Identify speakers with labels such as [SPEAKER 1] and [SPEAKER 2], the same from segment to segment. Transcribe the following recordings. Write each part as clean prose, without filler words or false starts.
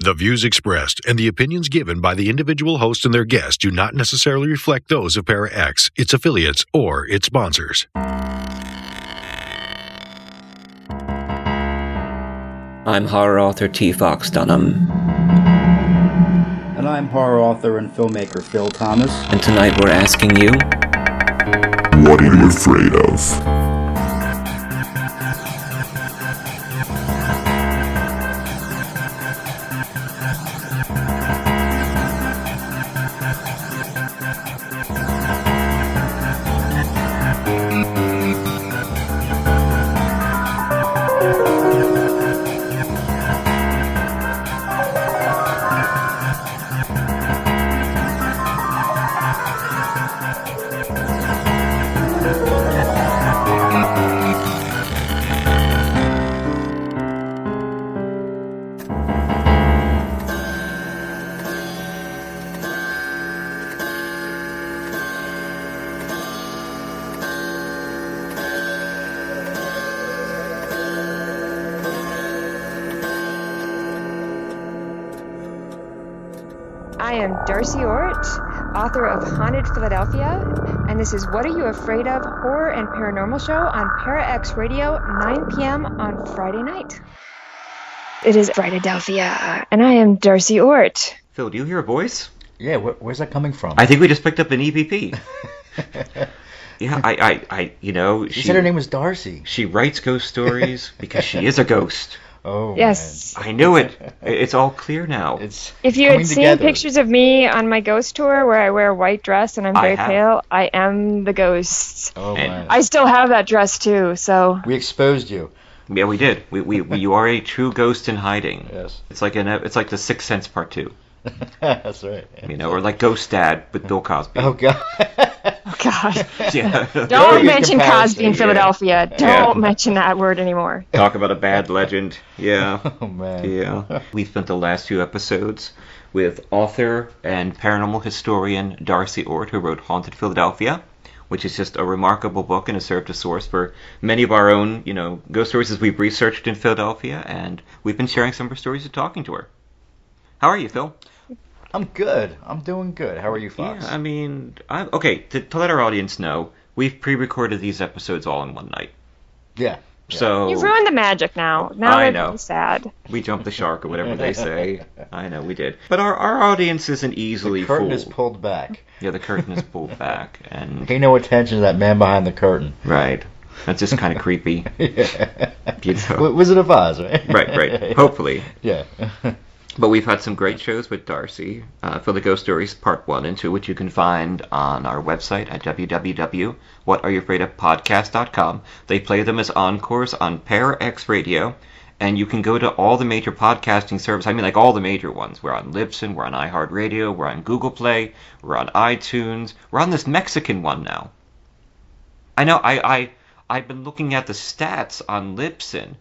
[SPEAKER 1] The views expressed and the opinions given by the individual host and their guests do not necessarily reflect those of Para-X, its affiliates, or its sponsors.
[SPEAKER 2] I'm horror author T. Fox Dunham.
[SPEAKER 3] And I'm horror author and filmmaker Phil Thomas.
[SPEAKER 2] And tonight we're asking you...
[SPEAKER 4] What are you afraid of?
[SPEAKER 5] I am Darcy Ort, author of Haunted Philadelphia, and this is What Are You Afraid Of? Horror and Paranormal Show on Para-X Radio, 9 p.m. on Friday night. It is Fright'Adelphia, and I am Darcy Ort.
[SPEAKER 6] Phil, do you hear a voice?
[SPEAKER 3] Yeah, where's that coming from?
[SPEAKER 6] I think we just picked up an EVP. Yeah, I you know...
[SPEAKER 3] She said her name was Darcy.
[SPEAKER 6] She writes ghost stories because she is a ghost.
[SPEAKER 3] Oh,
[SPEAKER 5] yes.
[SPEAKER 6] Man. I knew it. It's all clear now.
[SPEAKER 5] If you had seen pictures of me on my ghost tour where I wear a white dress and I'm very pale, I am the ghost.
[SPEAKER 3] Oh, man.
[SPEAKER 5] I still have that dress, too, so...
[SPEAKER 3] We exposed you.
[SPEAKER 6] Yeah, we did. You are a true ghost in hiding.
[SPEAKER 3] Yes.
[SPEAKER 6] It's like the Sixth Sense Part 2.
[SPEAKER 3] That's right.
[SPEAKER 6] You know, or like Ghost Dad with Bill Cosby.
[SPEAKER 3] Oh, God.
[SPEAKER 5] Oh, God.
[SPEAKER 6] Yeah.
[SPEAKER 5] Don't mention Cosby in Philadelphia. Don't mention that word anymore.
[SPEAKER 6] Talk about a bad legend. Yeah.
[SPEAKER 3] Oh, man.
[SPEAKER 6] Yeah. We spent the last few episodes with author and paranormal historian Darcy Ort, who wrote Haunted Philadelphia, which is just a remarkable book and has served as source for many of our own, ghost stories as we've researched in Philadelphia, and we've been sharing some of her stories and talking to her. How are you, Phil?
[SPEAKER 3] I'm good. I'm doing good. How are you, Fox?
[SPEAKER 6] Yeah, I mean, okay, to let our audience know, we've pre-recorded these episodes all in one night.
[SPEAKER 3] Yeah.
[SPEAKER 6] So
[SPEAKER 5] you've ruined the magic now. Now I know. Sad.
[SPEAKER 6] We jumped the shark or whatever they say. I know we did. But our audience isn't easily fooled.
[SPEAKER 3] The curtain is pulled back.
[SPEAKER 6] Yeah, the curtain is pulled back, and
[SPEAKER 3] pay no attention to that man behind the curtain.
[SPEAKER 6] Right. That's just kind of creepy.
[SPEAKER 3] Yeah.
[SPEAKER 6] You know.
[SPEAKER 3] Wizard of Oz, right?
[SPEAKER 6] Right. Hopefully.
[SPEAKER 3] Yeah.
[SPEAKER 6] But we've had some great shows with Darcy for the Ghost Stories Part 1 and 2, which you can find on our website at www.whatayouafraidofpodcast.com. They play them as encores on Para-X Radio, and you can go to all the major podcasting services. I mean, like all the major ones. We're on Libsyn, we're on iHeartRadio, we're on Google Play, we're on iTunes. We're on this Mexican one now. I know, I've been looking at the stats on Libsyn.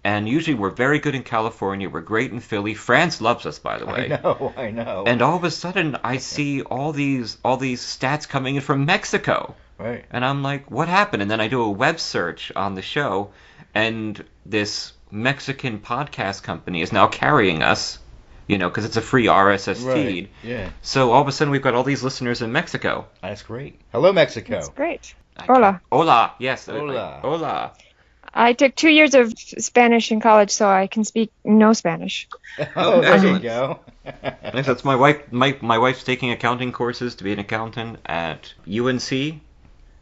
[SPEAKER 6] And usually we're very good in California. We're great in Philly. France loves us, by the way.
[SPEAKER 3] I know.
[SPEAKER 6] And all of a sudden, I see all these stats coming in from Mexico.
[SPEAKER 3] Right.
[SPEAKER 6] And I'm like, what happened? And then I do a web search on the show, and this Mexican podcast company is now carrying us, because it's a free RSS feed.
[SPEAKER 3] Yeah.
[SPEAKER 6] So all of a sudden, we've got all these listeners in Mexico.
[SPEAKER 3] That's great. Hello, Mexico.
[SPEAKER 5] That's great. Hola.
[SPEAKER 6] Hola. Yes.
[SPEAKER 3] Hola.
[SPEAKER 6] Hola.
[SPEAKER 5] I took 2 years of Spanish in college, so I can speak no Spanish.
[SPEAKER 3] Oh, there you go.
[SPEAKER 6] That's my wife. My wife's taking accounting courses to be an accountant at UNC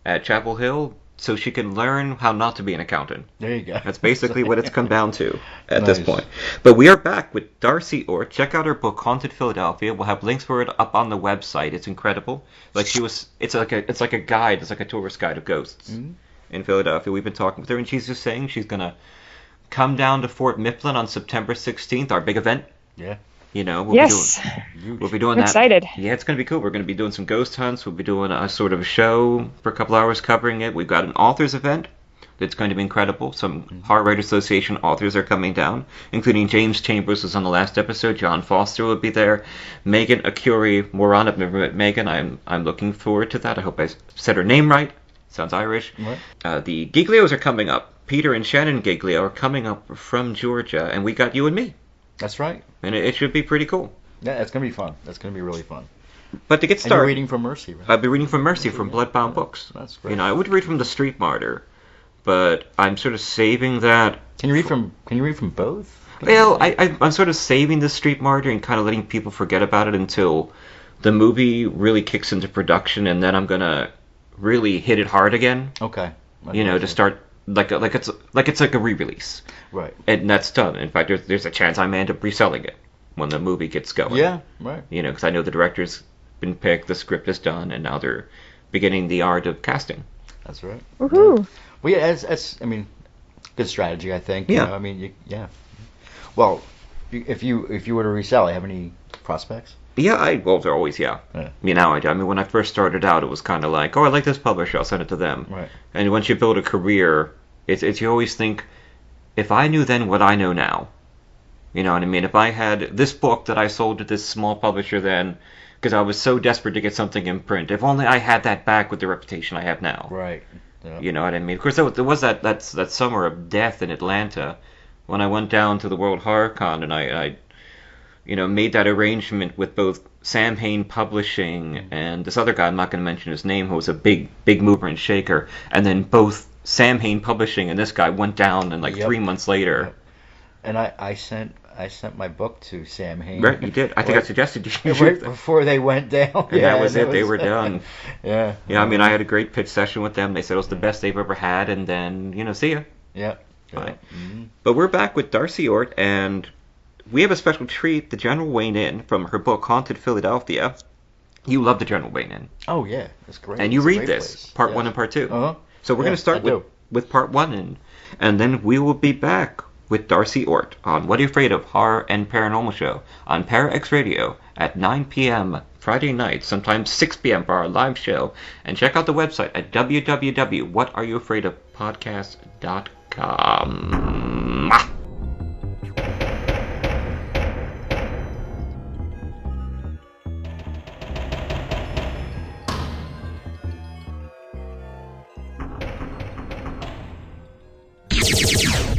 [SPEAKER 6] at Chapel Hill, so she can learn how not to be an accountant.
[SPEAKER 3] There you go.
[SPEAKER 6] That's basically what it's come down to at this point. But we are back with Darcy Ort. Check out her book, Haunted Philadelphia. We'll have links for it up on the website. It's incredible. It's like a guide. It's like a tourist guide of ghosts. Mm-hmm. In Philadelphia. We've been talking with her, and she's just saying she's going to come down to Fort Mifflin on September 16th, our big event.
[SPEAKER 3] Yeah.
[SPEAKER 6] We'll
[SPEAKER 5] be
[SPEAKER 6] doing that.
[SPEAKER 5] Excited.
[SPEAKER 6] Yeah, it's going to be cool. We're going to be doing some ghost hunts. We'll be doing a sort of a show for a couple hours covering it. We've got an authors event that's going to be incredible. Some Horror Writers Association authors are coming down, including James Chambers was on the last episode. John Foster will be there. Megan Akuri Moran. I've never met Megan. I'm looking forward to that. I hope I said her name right. Sounds Irish. The Giglios are coming up. Peter and Shannon Giglio are coming up from Georgia, and we got you and me.
[SPEAKER 3] That's right.
[SPEAKER 6] And it should be pretty cool.
[SPEAKER 3] Yeah, it's gonna be fun. That's gonna be really fun.
[SPEAKER 6] But to get
[SPEAKER 3] And
[SPEAKER 6] started,
[SPEAKER 3] you're reading from Mercy, right?
[SPEAKER 6] I'll be reading from Mercy from Bloodbound Books.
[SPEAKER 3] That's great.
[SPEAKER 6] You know, I would read from The Street Martyr, but I'm sort of saving that.
[SPEAKER 3] Can you read from both?
[SPEAKER 6] Well, I'm sort of saving The Street Martyr and kind of letting people forget about it until the movie really kicks into production, and then I'm gonna really hit it hard again.
[SPEAKER 3] Okay.
[SPEAKER 6] You know, to start like it's like a re-release.
[SPEAKER 3] Right.
[SPEAKER 6] And that's done. In fact, there's a chance I may end up reselling it when the movie gets going.
[SPEAKER 3] Yeah. Right.
[SPEAKER 6] You know, because I know the director's been picked, the script is done, and now they're beginning the art of casting.
[SPEAKER 3] That's right.
[SPEAKER 5] Woohoo!
[SPEAKER 3] Well, yeah, that's I mean, good strategy, I think.
[SPEAKER 6] Yeah.
[SPEAKER 3] You know, I mean, yeah. Well, if you were to resell, you have any prospects?
[SPEAKER 6] Yeah, well, they're always, yeah. You know, I mean, when I first started out, it was kind of like, oh, I like this publisher, I'll send it to them.
[SPEAKER 3] Right.
[SPEAKER 6] And once you build a career, it's you always think, if I knew then what I know now, you know what I mean? If I had this book that I sold to this small publisher then, because I was so desperate to get something in print, if only I had that back with the reputation I have now.
[SPEAKER 3] Right. Yeah.
[SPEAKER 6] You know what I mean? Of course, there was that summer of death in Atlanta when I went down to the World Horror Con and I you know, made that arrangement with both Sam Hain Publishing and this other guy, I'm not going to mention his name, who was a big mover and shaker, and then both Sam Hain Publishing and this guy went down, and like 3 months later.
[SPEAKER 3] Yep. And I sent my book to Sam Hain.
[SPEAKER 6] Right, you did. I think I suggested you
[SPEAKER 3] right before they went down.
[SPEAKER 6] And that was it. They were done.
[SPEAKER 3] Yeah.
[SPEAKER 6] Yeah, I mean, I had a great pitch session with them. They said it was the best they've ever had, and then, you know, see ya.
[SPEAKER 3] Yeah.
[SPEAKER 6] Fine.
[SPEAKER 3] Mm-hmm.
[SPEAKER 6] But we're back with Darcy Ort, and we have a special treat. The General Wayne Inn, from her book Haunted Philadelphia. You love the General Wayne Inn.
[SPEAKER 3] Oh yeah, it's great.
[SPEAKER 6] And you
[SPEAKER 3] it's a
[SPEAKER 6] read
[SPEAKER 3] great
[SPEAKER 6] this,
[SPEAKER 3] place.
[SPEAKER 6] part 1 and part 2.
[SPEAKER 3] Uh-huh.
[SPEAKER 6] So we're going to start with part 1, and then we will be back with Darcy Ort on What Are You Afraid Of? Horror and Paranormal Show on Para-X Radio at 9 p.m. Friday night, sometimes 6 p.m. for our live show. And check out the website at www.whatareyoufraidofpodcast.com.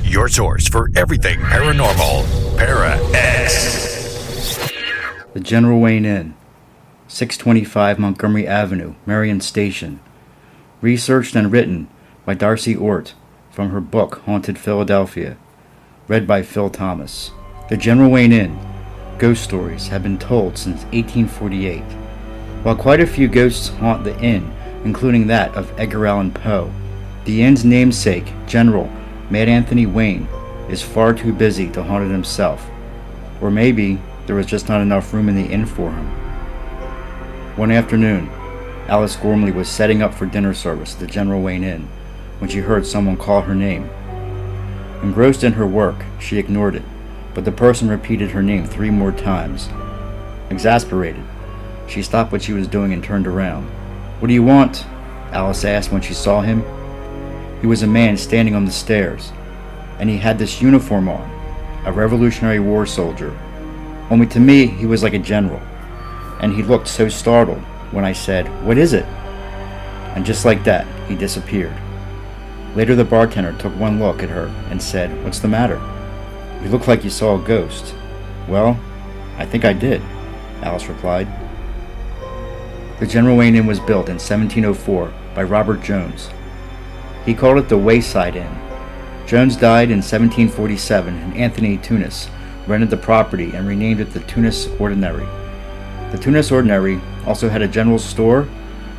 [SPEAKER 1] Your source for everything paranormal, Para-X.
[SPEAKER 7] The General Wayne Inn, 625 Montgomery Avenue, Marion Station. Researched and written by Darcy Ort from her book Haunted Philadelphia. Read by Phil Thomas. The General Wayne Inn. Ghost stories have been told since 1848. While quite a few ghosts haunt the inn, including that of Edgar Allan Poe, the inn's namesake, General Mad Anthony Wayne, is far too busy to haunt it himself. Or maybe there was just not enough room in the inn for him. One afternoon, Alice Gormley was setting up for dinner service at the General Wayne Inn when she heard someone call her name. Engrossed in her work, she ignored it, but the person repeated her name 3 more times. Exasperated, she stopped what she was doing and turned around. "What do you want?" Alice asked when she saw him. He was a man standing on the stairs, and he had this uniform on, a Revolutionary War soldier. Only to me, he was like a general, and he looked so startled when I said, "What is it?" And just like that, he disappeared. Later, the bartender took one look at her and said, "What's the matter? You look like you saw a ghost." "Well, I think I did," Alice replied. The General Wayne Inn was built in 1704 by Robert Jones. He called it the Wayside Inn. Jones died in 1747, and Anthony Tunis rented the property and renamed it the Tunis Ordinary. The Tunis Ordinary also had a general store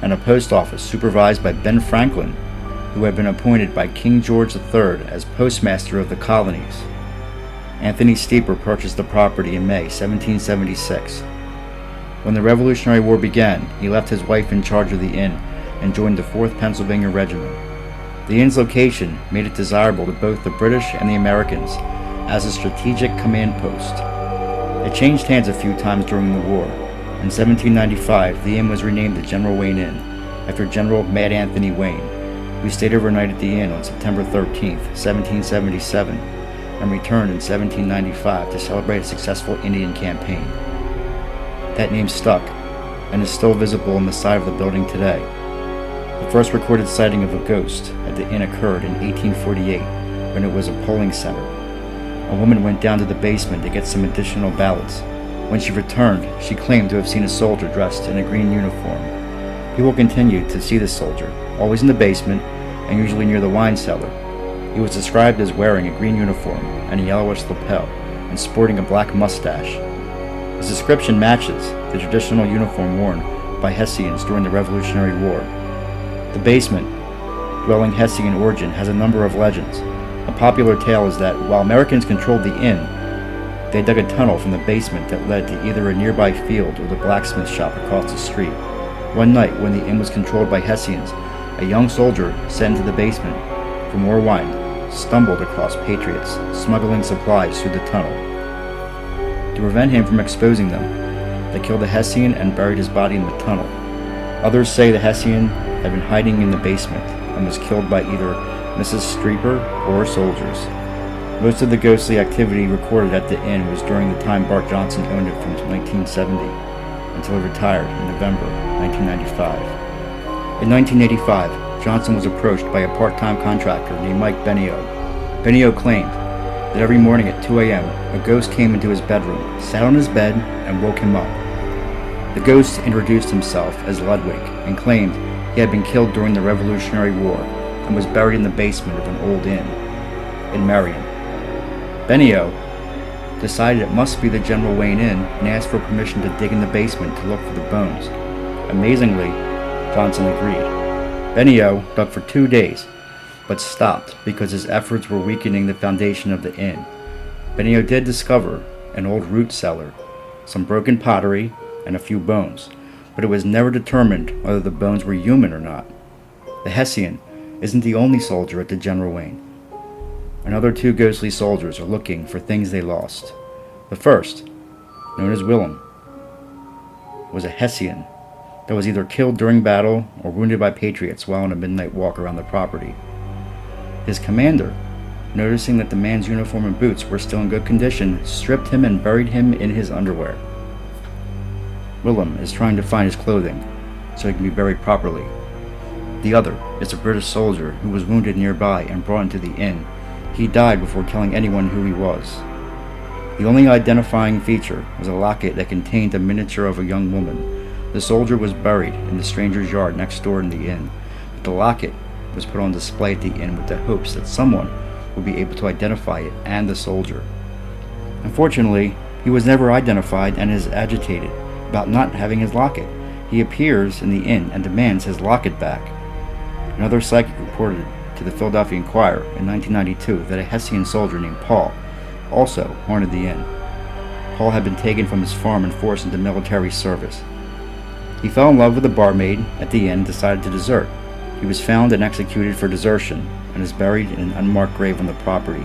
[SPEAKER 7] and a post office supervised by Ben Franklin, who had been appointed by King George III as postmaster of the colonies. Anthony Steeper purchased the property in May 1776. When the Revolutionary War began, he left his wife in charge of the inn and joined the 4th Pennsylvania Regiment. The inn's location made it desirable to both the British and the Americans as a strategic command post. It changed hands a few times during the war. In 1795, the inn was renamed the General Wayne Inn, after General Mad Anthony Wayne, who stayed overnight at the inn on September 13, 1777, and returned in 1795 to celebrate a successful Indian campaign. That name stuck, and is still visible on the side of the building today. The first recorded sighting of a ghost at the inn occurred in 1848, when it was a polling center. a woman went down to the basement to get some additional ballots. When she returned, she claimed to have seen a soldier dressed in a green uniform. People continued to see this soldier, always in the basement and usually near the wine cellar. He was described as wearing a green uniform and a yellowish lapel and sporting a black mustache. His description matches the traditional uniform worn by Hessians during the Revolutionary War. The basement, dwelling Hessian origin, has a number of legends. A popular tale is that while Americans controlled the inn, they dug a tunnel from the basement that led to either a nearby field or the blacksmith shop across the street. One night, when the inn was controlled by Hessians, a young soldier sent into the basement for more wine stumbled across patriots smuggling supplies through the tunnel. To prevent him from exposing them, they killed the Hessian and buried his body in the tunnel. Others say the Hessian had been hiding in the basement and was killed by either Mrs. Streeper or soldiers. Most of the ghostly activity recorded at the inn was during the time Bart Johnson owned it from 1970 until he retired in November 1995. In 1985, Johnson was approached by a part-time contractor named Mike Benio. Benio claimed that every morning at 2 a.m., a ghost came into his bedroom, sat on his bed, and woke him up. The ghost introduced himself as Ludwig and claimed he had been killed during the Revolutionary War and was buried in the basement of an old inn in Marion. Benio decided it must be the General Wayne Inn and asked for permission to dig in the basement to look for the bones. Amazingly, Johnson agreed. Benio dug for 2 days, but stopped because his efforts were weakening the foundation of the inn. Benio did discover an old root cellar, some broken pottery, and a few bones, but it was never determined whether the bones were human or not. The Hessian isn't the only soldier at the General Wayne. Another 2 ghostly soldiers are looking for things they lost. The first, known as Willem, was a Hessian that was either killed during battle or wounded by patriots while on a midnight walk around the property. His commander, noticing that the man's uniform and boots were still in good condition, stripped him and buried him in his underwear. Willem is trying to find his clothing so he can be buried properly. The other is a British soldier who was wounded nearby and brought into the inn. He died before telling anyone who he was. The only identifying feature was a locket that contained a miniature of a young woman. The soldier was buried in the stranger's yard next door in the inn, but the locket was put on display at the inn with the hopes that someone would be able to identify it and the soldier. Unfortunately, he was never identified and is agitated about not having his locket. He appears in the inn and demands his locket back. Another psychic reported to the Philadelphia Inquirer in 1992 that a Hessian soldier named Paul also haunted the inn. Paul had been taken from his farm and forced into military service. He fell in love with a barmaid at the inn and decided to desert. He was found and executed for desertion and is buried in an unmarked grave on the property.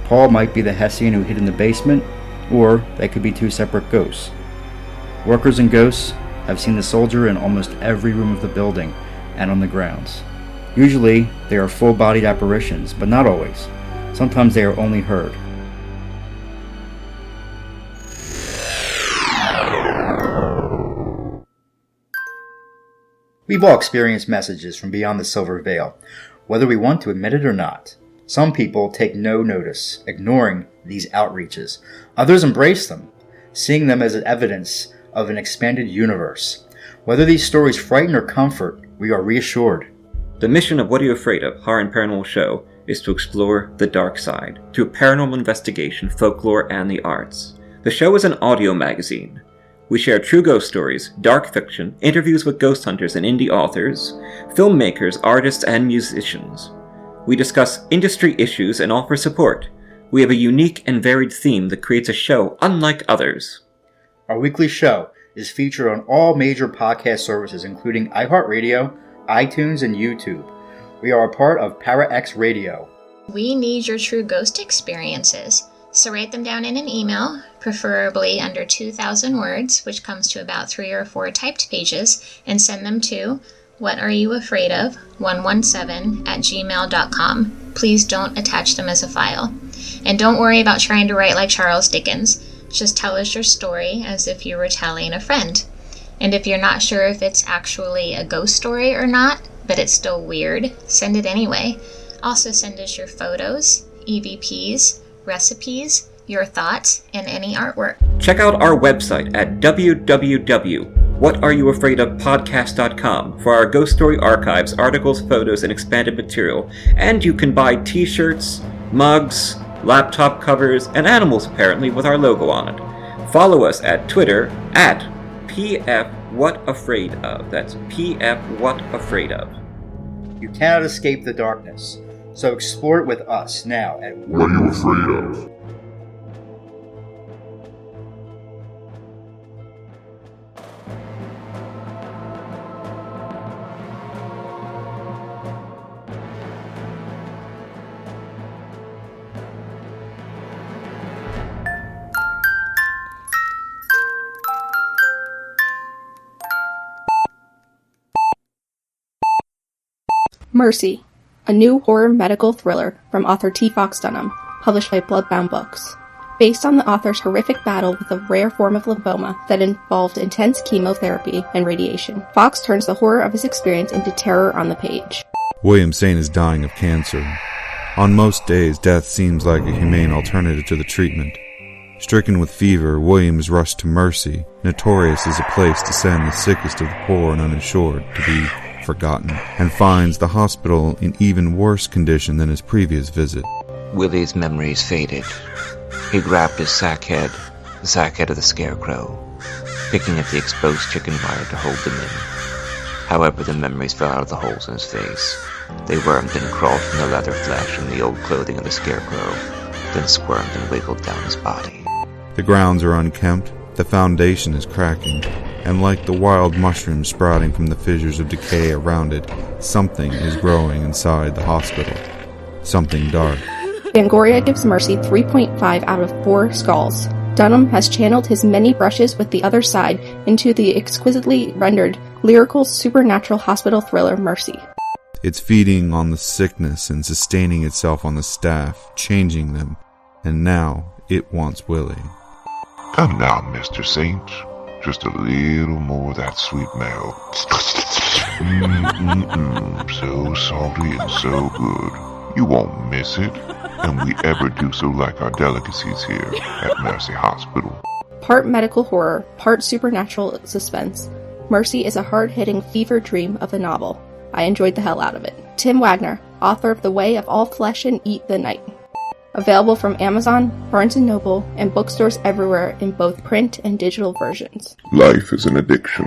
[SPEAKER 7] Paul might be the Hessian who hid in the basement, or they could be 2 separate ghosts. Workers and ghosts have seen the soldier in almost every room of the building and on the grounds. Usually, they are full-bodied apparitions, but not always. Sometimes they are only heard. We've all experienced messages from beyond the silver veil, whether we want to admit it or not. Some people take no notice, ignoring these outreaches. Others embrace them, seeing them as evidence of an expanded universe. Whether these stories frighten or comfort, we are reassured.
[SPEAKER 6] The mission of What Are You Afraid Of? Horror and Paranormal Show is to explore the dark side through paranormal investigation, folklore, and the arts. The show is an audio magazine. We share true ghost stories, dark fiction, interviews with ghost hunters and indie authors, filmmakers, artists, and musicians. We discuss industry issues and offer support. We have a unique and varied theme that creates a show unlike others.
[SPEAKER 7] Our weekly show is featured on all major podcast services including iHeartRadio, iTunes, and YouTube. We are a part of ParaX Radio.
[SPEAKER 8] We need your true ghost experiences. So write them down in an email, preferably under 2,000 words, which comes to about 3 or 4 typed pages, and send them to whatareyouafraidof117@gmail.com. Please don't attach them as a file. And don't worry about trying to write like Charles Dickens. Just tell us your story as if you were telling a friend. And if you're not sure if it's actually a ghost story or not, but it's still weird, send it anyway. Also send us your photos, EVPs, recipes, your thoughts, and any artwork.
[SPEAKER 2] Check out our website at www.whatareyoufraidofpodcast.com for our ghost story archives, articles, photos, and expanded material. And you can buy t-shirts, mugs, laptop covers, and animals apparently with our logo on it. Follow us at Twitter at PFWhatAfraidOf. That's PFWhatAfraidOf.
[SPEAKER 7] You cannot escape the darkness, so explore it with us now at
[SPEAKER 4] What are you afraid of?
[SPEAKER 9] Mercy, a new horror medical thriller from author T. Fox Dunham, published by Bloodbound Books. Based on the author's horrific battle with a rare form of lymphoma that involved intense chemotherapy and radiation, Fox turns the horror of his experience into terror on the page.
[SPEAKER 10] William Saint is dying of cancer. On most days, death seems like a humane alternative to the treatment. Stricken with fever, William is rushed to Mercy, notorious as a place to send the sickest of the poor and uninsured to be forgotten, and finds the hospital in even worse condition than his previous visit.
[SPEAKER 11] Willie's memories faded. He grabbed his sack head of the scarecrow, picking at the exposed chicken wire to hold them in. However, the memories fell out of the holes in his face. They wormed and crawled from the leather flesh and the old clothing of the scarecrow, then squirmed and wiggled down his body.
[SPEAKER 10] The grounds are unkempt, the foundation is cracking, and like the wild mushrooms sprouting from the fissures of decay around it, something is growing inside the hospital. Something dark.
[SPEAKER 9] Fangoria gives Mercy 3.5 out of 4 skulls. Dunham has channeled his many brushes with the other side into the exquisitely rendered, lyrical, supernatural hospital thriller Mercy.
[SPEAKER 10] It's feeding on the sickness and sustaining itself on the staff, changing them, and now it wants Willie.
[SPEAKER 4] Come now, Mr. Saint. Just a little more of that sweet milk. So salty and so good. You won't miss it. And we ever do so like our delicacies here at Mercy Hospital.
[SPEAKER 9] Part medical horror, part supernatural suspense, Mercy is a hard-hitting fever dream of a novel. I enjoyed the hell out of it. Tim Wagner, author of The Way of All Flesh and Eat the Night. Available from Amazon, Barnes & Noble, and bookstores everywhere in both print and digital versions.
[SPEAKER 4] Life is an addiction.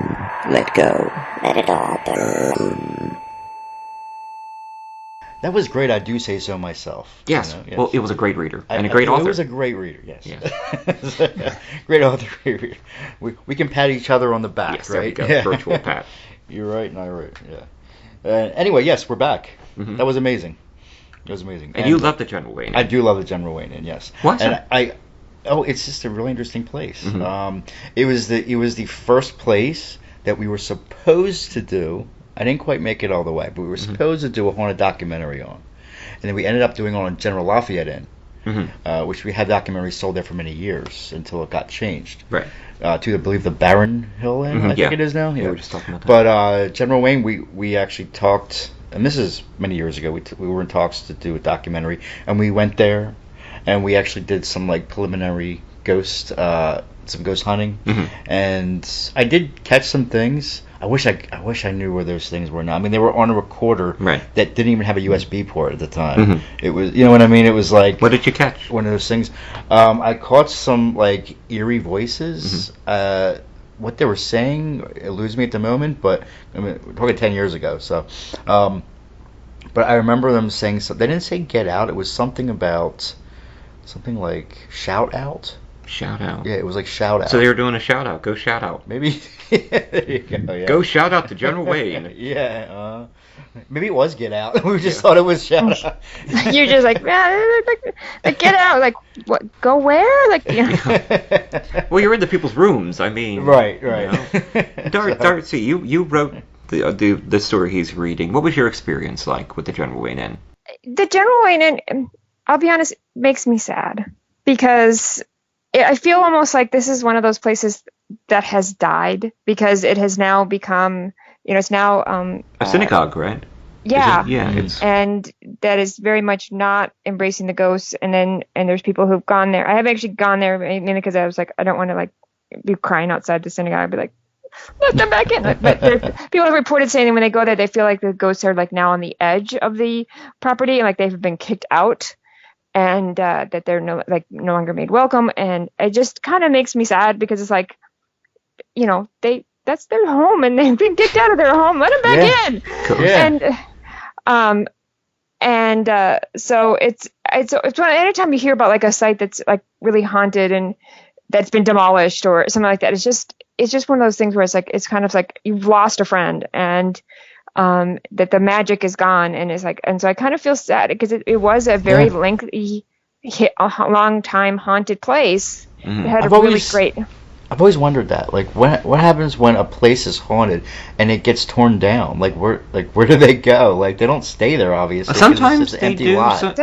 [SPEAKER 12] Let go. Let it all burn.
[SPEAKER 3] That was great, I do say so myself.
[SPEAKER 6] Yes.
[SPEAKER 3] You know, yes.
[SPEAKER 6] Well, it was a great reader and a great author.
[SPEAKER 3] It was a great reader, yes.
[SPEAKER 6] Yeah.
[SPEAKER 3] Great author, great reader. We can pat each other on the back,
[SPEAKER 6] yes,
[SPEAKER 3] right?
[SPEAKER 6] There we go. Virtual pat.
[SPEAKER 3] You're right, and I'm right, yeah. Anyway, yes, we're back.
[SPEAKER 6] Mm-hmm.
[SPEAKER 3] That was amazing. It was amazing.
[SPEAKER 6] And you love the General Wayne Inn.
[SPEAKER 3] I do love the General Wayne Inn, yes.
[SPEAKER 6] What's
[SPEAKER 3] and it's just a really interesting place.
[SPEAKER 6] Mm-hmm.
[SPEAKER 3] It was the first place that we were supposed to do. I didn't quite make it all the way, but we were supposed to do a haunted documentary on. And then we ended up doing on General Lafayette Inn, which we had documentaries sold there for many years until it got changed.
[SPEAKER 6] Right.
[SPEAKER 3] To, I believe, the Barron Hill Inn, I think it is now.
[SPEAKER 6] Yeah, we were just talking about that.
[SPEAKER 3] But General Wayne, we actually talked, and this is many years ago, we were in talks to do a documentary, and we went there, and we actually did some like preliminary ghost hunting, and I did catch some things. I wish I knew where those things were now. I mean, they were on a recorder that didn't even have a USB port at the time. It was, you know what I mean? It was like,
[SPEAKER 6] what did you catch?
[SPEAKER 3] One of those things. I caught some like eerie voices. What they were saying eludes me at the moment, but I mean, we're talking 10 years ago. So, but I remember them saying something. They didn't say "get out." It was something like "shout out."
[SPEAKER 6] Shout out.
[SPEAKER 3] Yeah, it was like shout out.
[SPEAKER 6] So they were doing a shout out. Go shout out.
[SPEAKER 3] Maybe. There you go. Yeah.
[SPEAKER 6] Go shout out to General Wayne.
[SPEAKER 3] Yeah. Maybe it was get out. We just thought it was shout out.
[SPEAKER 5] You're just like, like get out. Like what? Go where? Like, you know.
[SPEAKER 6] Well, you're in the people's rooms. I mean.
[SPEAKER 3] Right.
[SPEAKER 6] You know. Darcy, you wrote the story he's reading. What was your experience like with the General Wayne Inn?
[SPEAKER 5] The General Wayne Inn, I'll be honest, makes me sad because I feel almost like this is one of those places that has died because it has now become, it's now
[SPEAKER 6] a synagogue, right?
[SPEAKER 5] Yeah.
[SPEAKER 6] It's
[SPEAKER 5] And that is very much not embracing the ghosts. And there's people who've gone there. I have actually gone there mainly because I was like, I don't want to like be crying outside the synagogue. I'd be like, let them back in. But people have reported saying that when they go there, they feel like the ghosts are like now on the edge of the property, and like they've been kicked out, and that they're no longer made welcome. And it just kind of makes me sad because it's like, that's their home, and they've been kicked out of their home. Let them back in.
[SPEAKER 6] Cool.
[SPEAKER 5] So it's anytime you hear about like a site that's like really haunted and that's been demolished or something like that, it's just one of those things where it's kind of like you've lost a friend, and that the magic is gone, and so I kind of feel sad because it was a very lengthy, long time haunted place.
[SPEAKER 3] Mm-hmm.
[SPEAKER 5] It had a really great.
[SPEAKER 3] I've always wondered that, like, what happens when a place is haunted and it gets torn down? Like, where do they go? Like, they don't stay there, obviously.
[SPEAKER 6] Sometimes
[SPEAKER 3] it's just an
[SPEAKER 6] they
[SPEAKER 3] empty
[SPEAKER 6] do.
[SPEAKER 3] lot.
[SPEAKER 6] So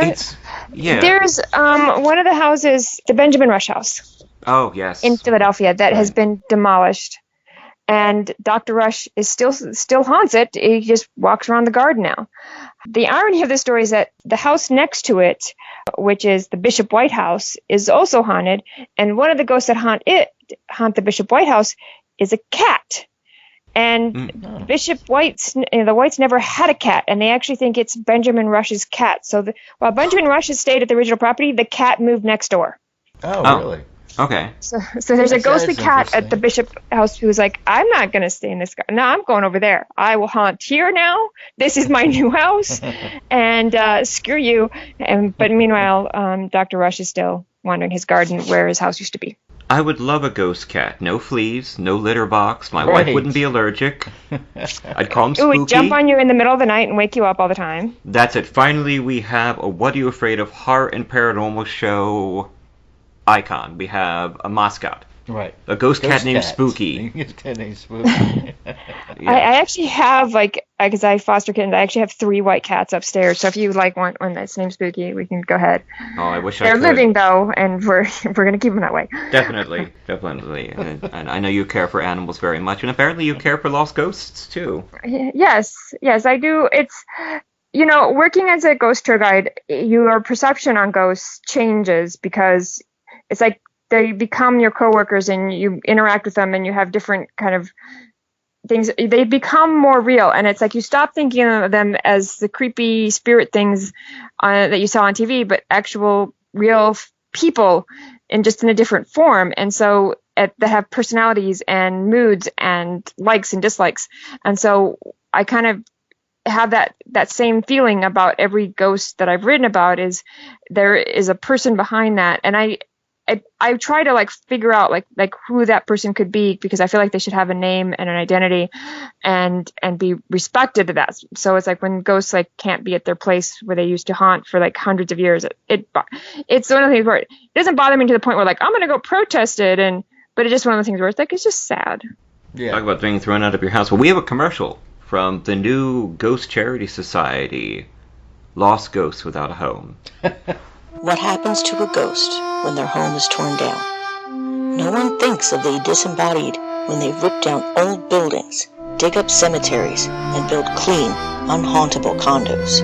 [SPEAKER 5] There's one of the houses, the Benjamin Rush house.
[SPEAKER 6] Oh yes.
[SPEAKER 5] In Philadelphia that has been demolished, and Dr. Rush is still haunts it. He just walks around the garden now. The irony of the story is that the house next to it, which is the Bishop White house, is also haunted, and one of the ghosts that haunt the Bishop White house is a cat. And Bishop White's, the Whites never had a cat, and they actually think it's Benjamin Rush's cat. So while Benjamin Rush has stayed at the original property, the cat moved next door.
[SPEAKER 3] Oh, really?
[SPEAKER 6] Okay.
[SPEAKER 5] So there's a ghostly cat at the Bishop house who's like, I'm not going to stay in this. No, I'm going over there. I will haunt here now. This is my new house, and screw you. But meanwhile, Dr. Rush is still wandering his garden where his house used to be.
[SPEAKER 6] I would love a ghost cat. No fleas, no litter box. My wife wouldn't be allergic. I'd call him
[SPEAKER 5] It
[SPEAKER 6] Spooky.
[SPEAKER 5] would jump on you in the middle of the night and wake you up all the time.
[SPEAKER 6] That's it. Finally, we have a What Are You Afraid of horror and paranormal show icon. We have a mascot.
[SPEAKER 3] Right.
[SPEAKER 6] A ghost cat named Spooky.
[SPEAKER 3] Ghost cat named Spooky.
[SPEAKER 5] I actually have, because I foster kittens, I actually have 3 white cats upstairs. So if you want one that's named Spooky, we can go ahead.
[SPEAKER 6] Oh, I wish I
[SPEAKER 5] They're
[SPEAKER 6] could.
[SPEAKER 5] living, though, and we're going to keep them that way.
[SPEAKER 6] Definitely. And I know you care for animals very much, and apparently you care for lost ghosts, too.
[SPEAKER 5] Yes, I do. It's, working as a ghost tour guide, your perception on ghosts changes because it's like they become your coworkers and you interact with them and you have different kind of things. They become more real, and it's like you stop thinking of them as the creepy spirit things that you saw on TV, but actual real people in a different form. And so that have personalities and moods and likes and dislikes. And so I kind of have that same feeling about every ghost that I've written about. Is there is a person behind that, and I try to figure out who that person could be, because I feel like they should have a name and an identity and be respected to that. So it's like when ghosts can't be at their place where they used to haunt for hundreds of years, it's one of the things where it doesn't bother me to the point where I'm going to go protest it, but it's just one of the things where it's just sad.
[SPEAKER 3] Yeah.
[SPEAKER 6] Talk about being thrown out of your house. Well, we have a commercial from the new Ghost Charity Society, Lost Ghosts Without a Home.
[SPEAKER 13] What happens to a ghost when their home is torn down? No one thinks of the disembodied when they rip down old buildings, dig up cemeteries, and build clean, unhauntable condos.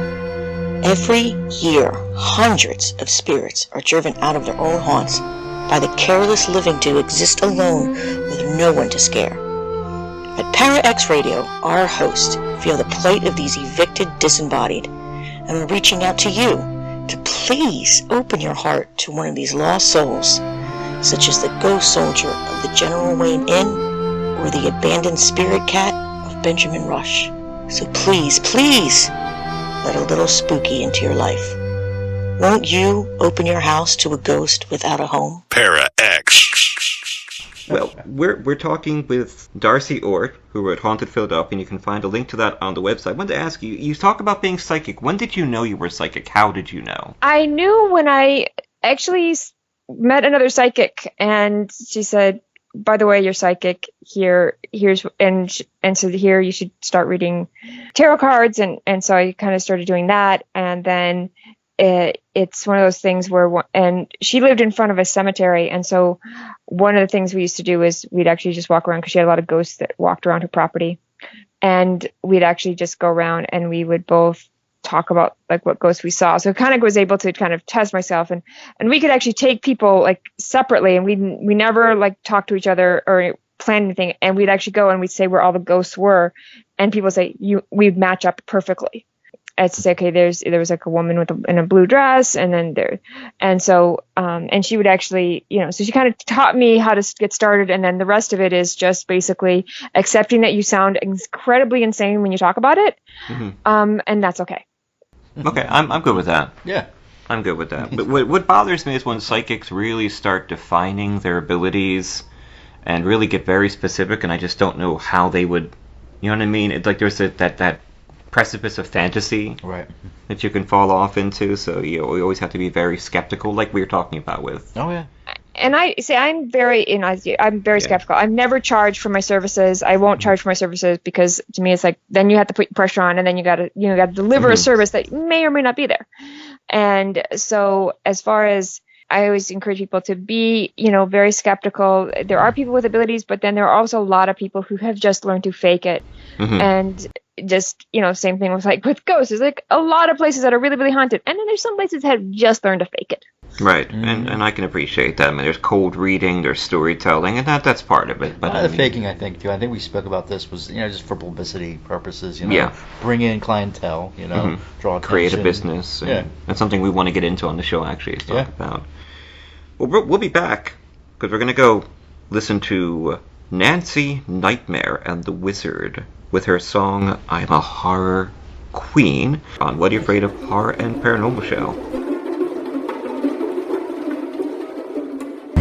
[SPEAKER 13] Every year, hundreds of spirits are driven out of their own haunts by the careless living to exist alone with no one to scare. At ParaX Radio, our hosts feel the plight of these evicted disembodied, and we're reaching out to you to please open your heart to one of these lost souls, such as the ghost soldier of the General Wayne Inn or the abandoned spirit cat of Benjamin Rush. So please, let a little spooky into your life. Won't you open your house to a ghost without a home?
[SPEAKER 1] Para-X.
[SPEAKER 6] Well, we're talking with Darcy Ort, who wrote Haunted Philadelphia, and you can find a link to that on the website. I wanted to ask you, you talk about being psychic. When did you know you were psychic? How did you know?
[SPEAKER 5] I knew when I actually met another psychic, and she said, by the way, you're psychic. Here's so here you should start reading tarot cards, and so I kind of started doing that, and then it's one of those things where, and she lived in front of a cemetery, and so one of the things we used to do is we'd actually just walk around, because she had a lot of ghosts that walked around her property, and we'd actually just go around and we would both talk about like what ghosts we saw. So kind of was able to kind of test myself, and we could actually take people like separately, and we never like talk to each other or plan anything, and we'd actually go and we'd say where all the ghosts were, and people say we'd match up perfectly. I'd say, okay, there was like a woman in a blue dress, and then and so and she would actually, so she kind of taught me how to get started, and then the rest of it is just basically accepting that you sound incredibly insane when you talk about it, and that's okay.
[SPEAKER 6] Okay, I'm good with that.
[SPEAKER 3] Yeah.
[SPEAKER 6] I'm good with that. But what bothers me is when psychics really start defining their abilities and really get very specific, and I just don't know how they would, you know what I mean? It's like there's that precipice of fantasy that you can fall off into, so you always have to be very skeptical, like we were talking about with.
[SPEAKER 3] Oh, yeah.
[SPEAKER 5] And I'm very skeptical. I've never charged for my services. I won't charge for my services because to me it's like then you have to put pressure on, and then you got to deliver a service that may or may not be there. And so as far as I always encourage people to be, very skeptical. There are people with abilities, but then there are also a lot of people who have just learned to fake it. And just, same thing with ghosts. There's like a lot of places that are really, really haunted. And then there's some places that have just learned to fake it.
[SPEAKER 6] Right, and I can appreciate that. I mean, there's cold reading, there's storytelling, and that's part of it. But
[SPEAKER 3] the faking, I think, too. I think we spoke about this was, just for publicity purposes,
[SPEAKER 6] Yeah.
[SPEAKER 3] Bring in clientele, draw attention.
[SPEAKER 6] Create a business. That's something we want to get into on the show, actually, to talk about. Well, we'll be back, because we're going to go listen to Nancy Nightmare and the Wizard with her song, I'm a Horror Queen, on What Are You Afraid of? Horror and Paranormal Show.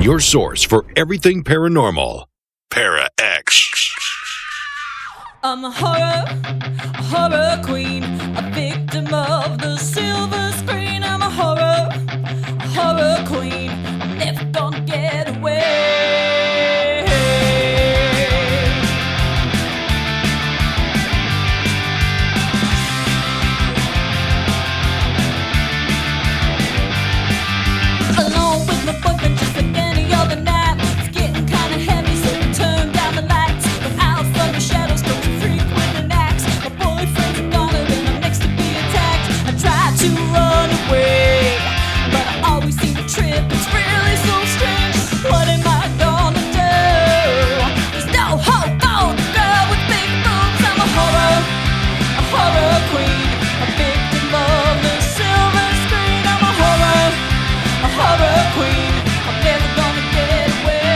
[SPEAKER 1] Your source for everything paranormal. Para X.
[SPEAKER 14] I'm a horror queen, a victim of the silver screen. I'm a horror queen, I'm never gonna get away. Alone with my boyfriend just like any other night. It's getting kinda heavy, so we turn down the lights. But out from the shadows goes a freak with an axe. My boyfriend's a goner and I'm next to be attacked. I try to run away, but I always seem to trip. It's really so strange. What am I gonna do? There's no hope for the girl with big boobs. I'm a horror queen, a victim of the silver screen. I'm a horror queen, I'm never gonna get away.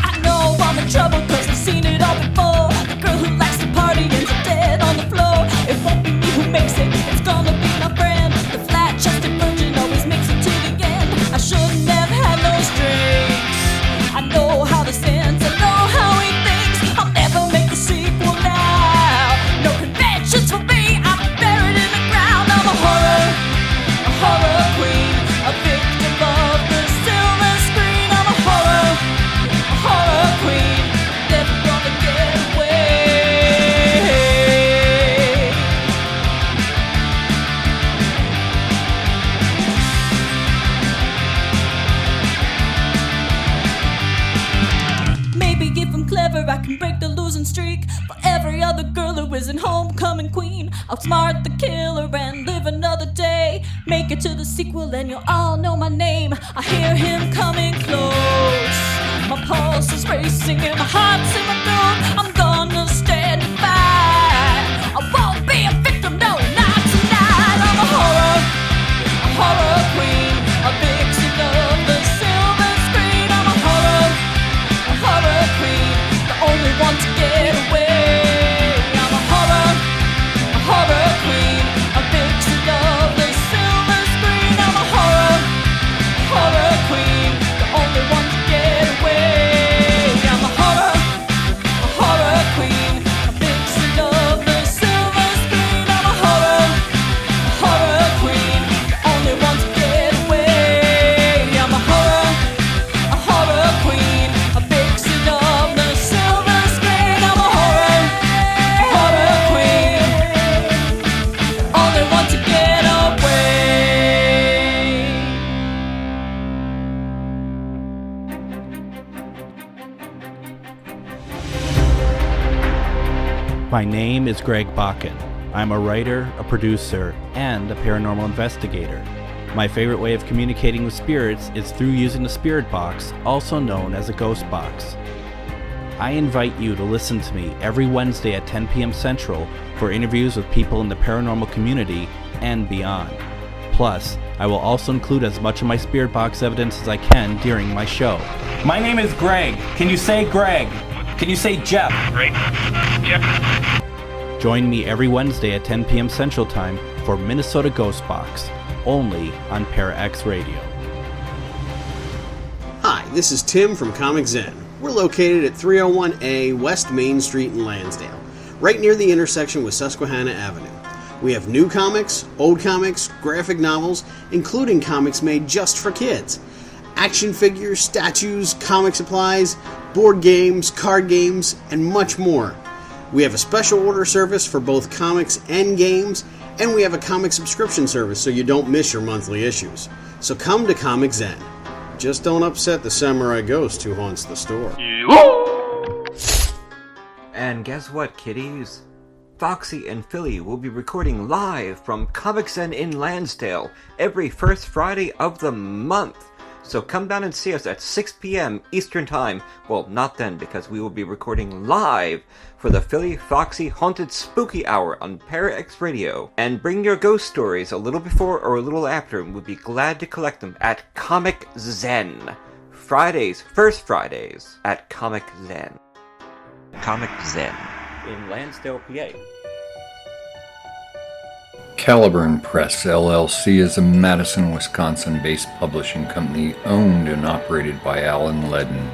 [SPEAKER 14] I know I'm in trouble 'cause I've seen it all before. The girl who likes to party ends up dead on the floor. It won't be me who makes it, it's gonna be my friend. The flat-chested virgin always makes it to the end. I shouldn't have had those drinks. I know how to sense, I know how he thinks. I'll never make the sequel now. No conventions for me, I'm buried in the ground. I'm a horror queen, a victim of the silver screen. I'm a horror queen, never gonna get away. Maybe if I'm clever, I can break the losing streak. For every other girl who isn't homecoming queen, outsmart the killer and live another day. Make it to the sequel and you'll all know my name. I hear him coming close. My pulse is racing and my heart's in my throat. I'm gonna stand and fight. I won't be a victim, no, not tonight. I'm a horror queen, a vixen of the silver screen. I'm a horror queen, the only one to get away. I'm a horror queen, a vixen of the silver screen. I'm a horror queen, the only one to get away. I'm a horror
[SPEAKER 15] My name is Greg Bakken. I'm a writer, a producer, and a paranormal investigator. My favorite way of communicating with spirits is through using the spirit box, also known as a ghost box. I invite you to listen to me every Wednesday at 10 p.m. Central for interviews with people in the paranormal community and beyond. Plus, I will also include as much of my spirit box evidence as I can during my show. My name is Greg. Can you say Greg? Can you say Jeff? Greg. Jeff. Join me every Wednesday at 10 p.m. Central Time for Minnesota Ghost Box, only on ParaX Radio.
[SPEAKER 16] Hi, this is Tim from Comic Zen. We're located at 301A West Main Street in Lansdale, right near the intersection with Susquehanna Avenue. We have new comics, old comics, graphic novels, including comics made just for kids, action figures, statues, comic supplies, board games, card games, and much more. We have a special order service for both comics and games, and we have a comic subscription service so you don't miss your monthly issues. So come to Comic Zen. Just don't upset the samurai ghost who haunts the store.
[SPEAKER 6] And guess what, kiddies? Foxy and Philly will be recording live from Comic Zen in Lansdale every first Friday of the month. So come down and see us at 6 p.m. Eastern Time. Well, not then, because we will be recording live for the Philly Foxy Haunted Spooky Hour on ParaX Radio. And bring your ghost stories a little before or a little after, and we'll be glad to collect them at Comic Zen. Fridays, first Fridays, at Comic Zen.
[SPEAKER 11] Comic Zen.
[SPEAKER 6] In Lansdale, PA.
[SPEAKER 17] Caliburn Press, LLC is a Madison, Wisconsin-based publishing company owned and operated by Alan Ledden.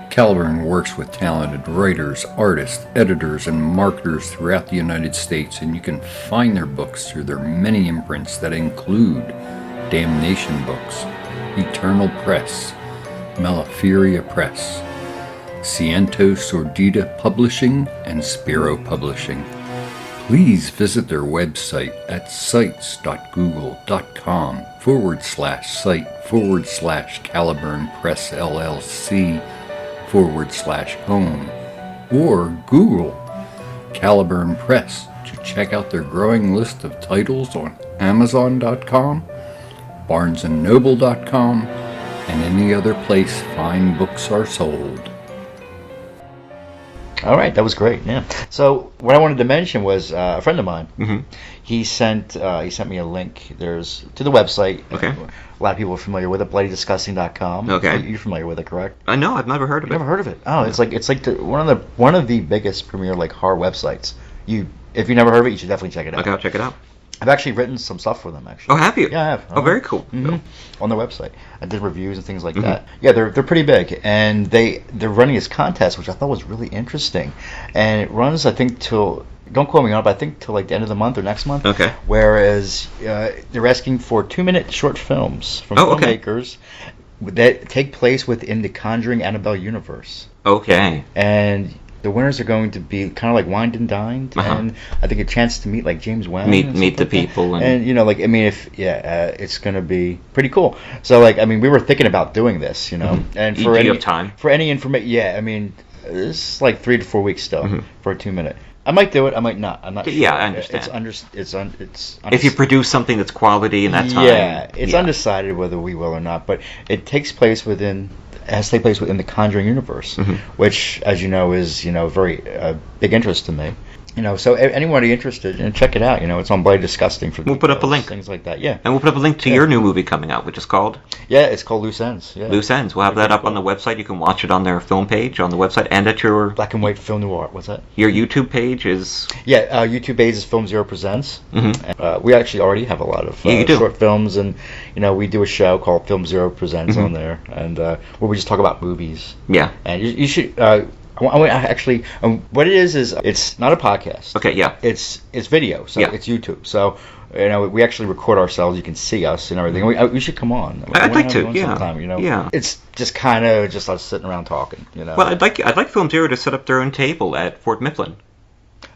[SPEAKER 17] Caliburn works with talented writers, artists, editors, and marketers throughout the United States, and you can find their books through their many imprints that include Damnation Books, Eternal Press, Malaferia Press, Ciento Sordida Publishing, and Spiro Publishing. Please visit their website at sites.google.com/site/Caliburn Press LLC/home or Google Caliburn Press to check out their growing list of titles on Amazon.com, BarnesandNoble.com, and any other place fine books are sold.
[SPEAKER 3] All right, that was great. Yeah. So what I wanted to mention was a friend of mine.
[SPEAKER 6] Mm-hmm.
[SPEAKER 3] He sent me a link. There's to the website.
[SPEAKER 6] Okay.
[SPEAKER 3] A lot of people are familiar with it. BloodyDisgusting.com.
[SPEAKER 6] Okay.
[SPEAKER 3] You're familiar with it, correct?
[SPEAKER 6] No, I've never heard of it.
[SPEAKER 3] Never heard of it? Oh, it's like one of the biggest premier like horror websites. If you never heard of it, you should definitely check it out.
[SPEAKER 6] Okay, I'll check it out.
[SPEAKER 3] I've actually written some stuff for them, actually.
[SPEAKER 6] Oh, have you?
[SPEAKER 3] Yeah, I have.
[SPEAKER 6] Oh, very cool.
[SPEAKER 3] Mm-hmm. On their website. I did reviews and things like that. Yeah, they're pretty big. And they're running this contest, which I thought was really interesting. And it runs, I think, till, don't quote me on it, but I think till like the end of the month or next month.
[SPEAKER 6] Okay.
[SPEAKER 3] Whereas they're asking for 2-minute short films from filmmakers that take place within the Conjuring Annabelle universe.
[SPEAKER 6] Okay.
[SPEAKER 3] And the winners are going to be kind of like wined and dined, and I think a chance to meet like James Wan.
[SPEAKER 6] Meet the people,
[SPEAKER 3] and it's going to be pretty cool. So we were thinking about doing this, and for any
[SPEAKER 6] time
[SPEAKER 3] for any information, this is like 3 to 4 weeks still for a 2-minute. I might do it. I might not. I'm not sure.
[SPEAKER 6] Yeah, I understand.
[SPEAKER 3] It's
[SPEAKER 6] if you produce something that's quality in that time.
[SPEAKER 3] Yeah, it's undecided whether we will or not, but it takes place within the Conjuring universe, which, as you know, is very big interest to me. So anybody interested, check it out. It's on Bloody Disgusting for.
[SPEAKER 6] We'll put up a link.
[SPEAKER 3] Things like that. Yeah.
[SPEAKER 6] And we'll put up a link to your new movie coming out, which is called.
[SPEAKER 3] Yeah, it's called Loose Ends. Yeah.
[SPEAKER 6] Loose Ends. We'll have that up on the website. You can watch it on their film page on the website and at your
[SPEAKER 3] Black and White Film Noir. What's that?
[SPEAKER 6] Your YouTube page is.
[SPEAKER 3] Yeah, YouTube page is Film Zero Presents. We actually already have a lot of short films, and we do a show called Film Zero Presents on there, and where we just talk about movies.
[SPEAKER 6] Yeah.
[SPEAKER 3] And you should. Actually, what it is it's not a podcast.
[SPEAKER 6] Okay, yeah.
[SPEAKER 3] It's video, so it's YouTube. So we actually record ourselves. You can see us and everything. We should come on.
[SPEAKER 6] I'd like to. Yeah.
[SPEAKER 3] Sometime,
[SPEAKER 6] Yeah.
[SPEAKER 3] It's just kind of just us sitting around talking.
[SPEAKER 6] Well, I'd like Film Zero to set up their own table at Fort Mifflin.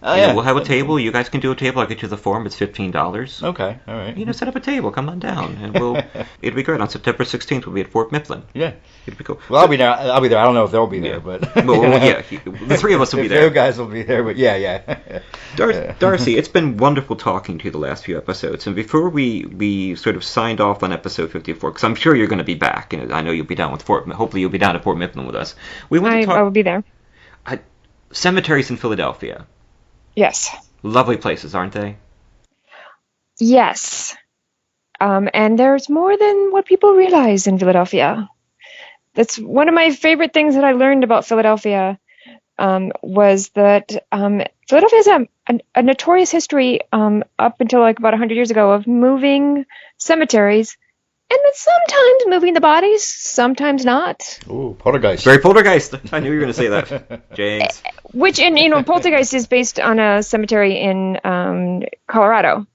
[SPEAKER 6] We'll have a table. You guys can do a table. I'll get you the form. It's $15.
[SPEAKER 3] Okay, all right.
[SPEAKER 6] Set up a table. Come on down, and it'll be great. On September 16th, we'll be at Fort Mifflin.
[SPEAKER 3] Yeah,
[SPEAKER 6] it'll be cool.
[SPEAKER 3] Well, I'll be there. I don't know if they'll be there, but
[SPEAKER 6] the three of us will be there.
[SPEAKER 3] You guys will be there, but yeah.
[SPEAKER 6] Darcy, it's been wonderful talking to you the last few episodes, and before we sort of signed off on episode 54, because I'm sure you're going to be back, and I know you'll be down with hopefully you'll be down at Fort Mifflin with us.
[SPEAKER 5] I will be there.
[SPEAKER 6] Cemeteries in Philadelphia.
[SPEAKER 5] Yes.
[SPEAKER 6] Lovely places, aren't they?
[SPEAKER 5] Yes. And there's more than what people realize in Philadelphia. That's one of my favorite things that I learned about Philadelphia, was that Philadelphia has a notorious history up until like about 100 years ago of moving cemeteries. And then sometimes moving the bodies, sometimes not.
[SPEAKER 3] Ooh, poltergeist.
[SPEAKER 6] Very poltergeist. I knew you were going to say that, James.
[SPEAKER 5] Which, poltergeist is based on a cemetery in Colorado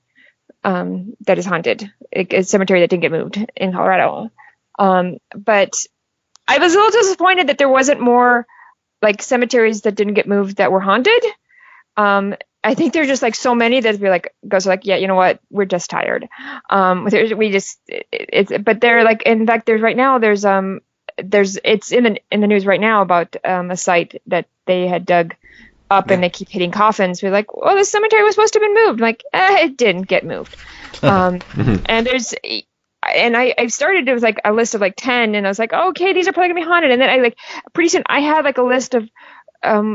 [SPEAKER 5] that is haunted. A cemetery that didn't get moved in Colorado. But I was a little disappointed that there wasn't more like cemeteries that didn't get moved that were haunted. I think there's just like so many that we're like goes like, yeah, you know what, we're just tired. But they're like, in fact, it's in the news right now about a site that they had dug up and they keep hitting coffins. We're like, well, the cemetery was supposed to have been moved. I'm like, it didn't get moved. And I started, it was like a list of like 10, and I was like, oh, okay, these are probably gonna be haunted. And then pretty soon I had like a list of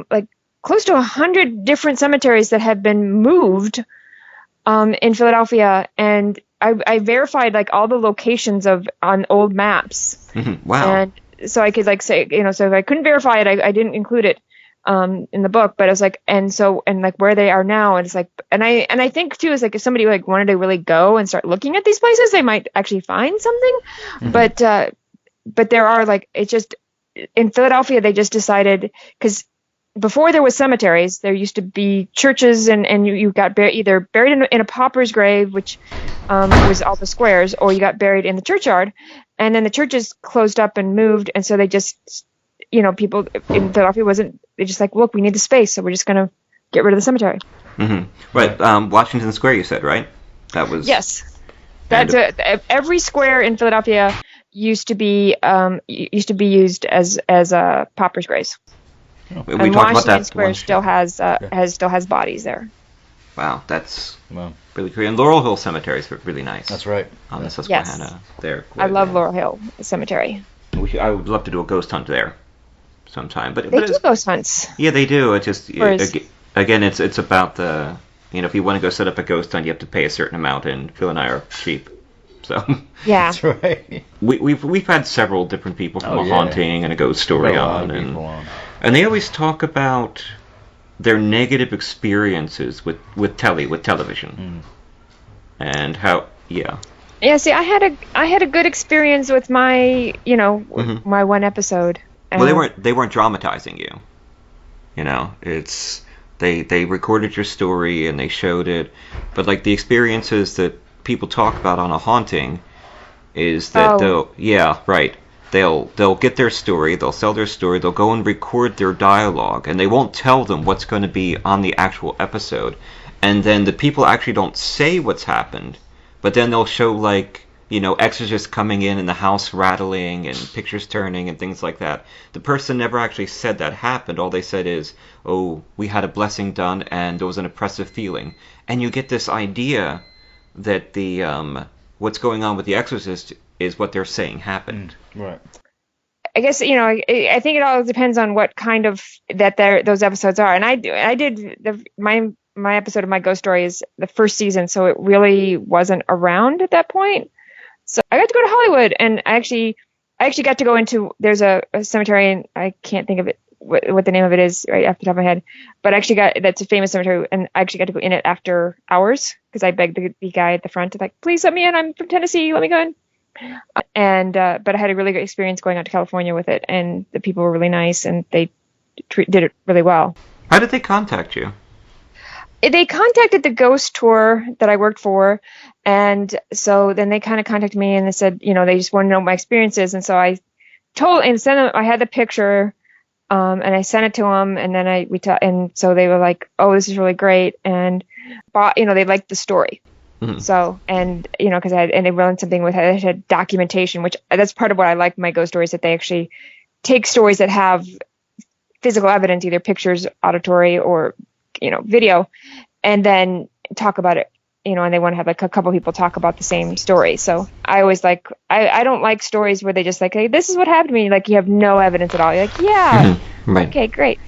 [SPEAKER 5] like close to 100 different cemeteries that have been moved in Philadelphia, and I verified like all the locations on old maps.
[SPEAKER 6] Mm-hmm. Wow!
[SPEAKER 5] And so I could like say, so if I couldn't verify it, I didn't include it in the book. But I was like, and like where they are now, and it's like, and I think too is like if somebody like wanted to really go and start looking at these places, they might actually find something. Mm-hmm. But there are like, it's just in Philadelphia they just decided, because before there was cemeteries, there used to be churches, and you got either buried in a pauper's grave, which was all the squares, or you got buried in the churchyard. And then the churches closed up and moved, and so they just, people in Philadelphia they just like, look, we need the space, so we're just going to get rid of the cemetery.
[SPEAKER 6] Mm-hmm. Right, Washington Square, you said, right? That was...
[SPEAKER 5] Yes. Every square in Philadelphia used to be used as pauper's graves.
[SPEAKER 6] We
[SPEAKER 5] and
[SPEAKER 6] talked
[SPEAKER 5] Washington
[SPEAKER 6] about that
[SPEAKER 5] Square still has bodies there.
[SPEAKER 6] Wow, that's really cool. And Laurel Hill Cemetery is really nice.
[SPEAKER 3] That's right.
[SPEAKER 6] On the Susquehanna there.
[SPEAKER 5] I love Laurel Hill Cemetery.
[SPEAKER 6] I would love to do a ghost hunt there sometime. But
[SPEAKER 5] they do ghost hunts.
[SPEAKER 6] Yeah, they do. It just again, it's about the if you want to go set up a ghost hunt, you have to pay a certain amount, and Phil and I are cheap. So
[SPEAKER 5] yeah,
[SPEAKER 3] that's right.
[SPEAKER 6] We've had several different people from a haunting and a ghost story on, and they always talk about their negative experiences with television, and how yeah. See, I had a good experience with my my one episode. Well, they weren't dramatizing you. It's they recorded your story and they showed it, but like the experiences that people talk about on a haunting is that they'll get their story, they'll sell their story, they'll go and record their dialogue, and they won't tell them what's going to be on the actual episode, and then the people actually don't say what's happened, but then they'll show like exorcists coming in and the house rattling and pictures turning and things like that. The person never actually said that happened. All they said is, oh, we had a blessing done and there was an oppressive feeling, and you get this idea that the what's going on with the exorcist is what they're saying happened.
[SPEAKER 3] Right.
[SPEAKER 5] I guess I think it all depends on what kind of those episodes are. And I did my episode of my ghost story is the first season, so it really wasn't around at that point. So I got to go to Hollywood, and I actually got to go into there's a cemetery, and I can't think of it what the name of it is right off the top of my head, but that's a famous cemetery, and I actually got to go in it after hours because I begged the guy at the front to like, please let me in, I'm from Tennessee, let me go in. And but I had a really good experience going out to California with it, and the people were really nice, and they did it really well.
[SPEAKER 6] How did they contact you?
[SPEAKER 5] They contacted the ghost tour that I worked for, and so then they kind of contacted me and they said, they just want to know my experiences, and so I had the picture And I sent it to them, and then and so they were like, "Oh, this is really great," and they liked the story.
[SPEAKER 6] Mhm.
[SPEAKER 5] So, and because they run something with it had documentation, which that's part of what I like my ghost stories, that they actually take stories that have physical evidence, either pictures, auditory, or video, and then talk about it. And they want to have like a couple people talk about the same story. So I always I don't like stories where they just like, hey, this is what happened to me. Like you have no evidence at all. You're like, yeah,
[SPEAKER 6] Right.
[SPEAKER 5] okay, great.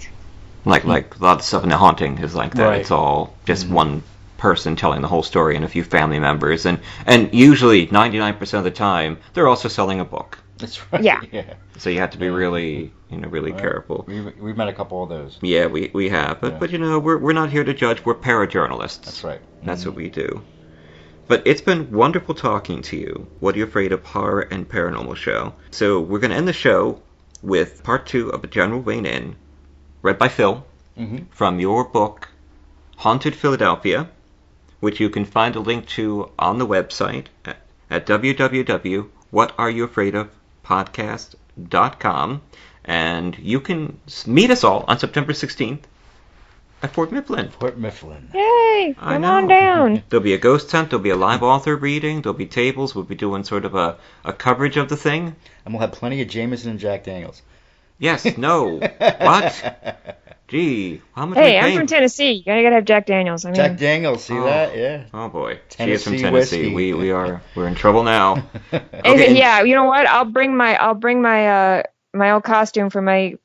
[SPEAKER 6] Like a lot of stuff in The Haunting is like that.
[SPEAKER 3] Right.
[SPEAKER 6] It's all just one person telling the whole story and a few family members, and usually 99% of the time they're also selling a book.
[SPEAKER 3] That's right.
[SPEAKER 5] Yeah.
[SPEAKER 6] So you have to be really careful.
[SPEAKER 3] We've met a couple of those.
[SPEAKER 6] Yeah, we have, but we're not here to judge. We're parajournalists.
[SPEAKER 3] That's right.
[SPEAKER 6] That's what we do. But it's been wonderful talking to you. What Are You Afraid of? Horror and Paranormal show. So we're going to end the show with part 2 of A General Rain In, read by Phil, from your book, Haunted Philadelphia, which you can find a link to on the website at www.whatareyoufraidofpodcast.com. And you can meet us all on September 16th at Fort Mifflin.
[SPEAKER 3] Fort Mifflin.
[SPEAKER 5] Yay! Come on down.
[SPEAKER 6] There'll be a ghost hunt. There'll be a live author reading. There'll be tables. We'll be doing sort of a coverage of the thing.
[SPEAKER 3] And we'll have plenty of Jameson and Jack Daniels.
[SPEAKER 6] Yes. No. What? Gee. How much
[SPEAKER 5] Hey, I'm from Tennessee. You gotta have Jack Daniels. I mean,
[SPEAKER 3] Jack Daniels, see that? Yeah.
[SPEAKER 6] Oh boy.
[SPEAKER 3] Tennessee
[SPEAKER 6] She is from Tennessee.
[SPEAKER 3] whiskey.
[SPEAKER 6] We're in trouble now.
[SPEAKER 5] Yeah, you know what? I'll bring my my old costume for my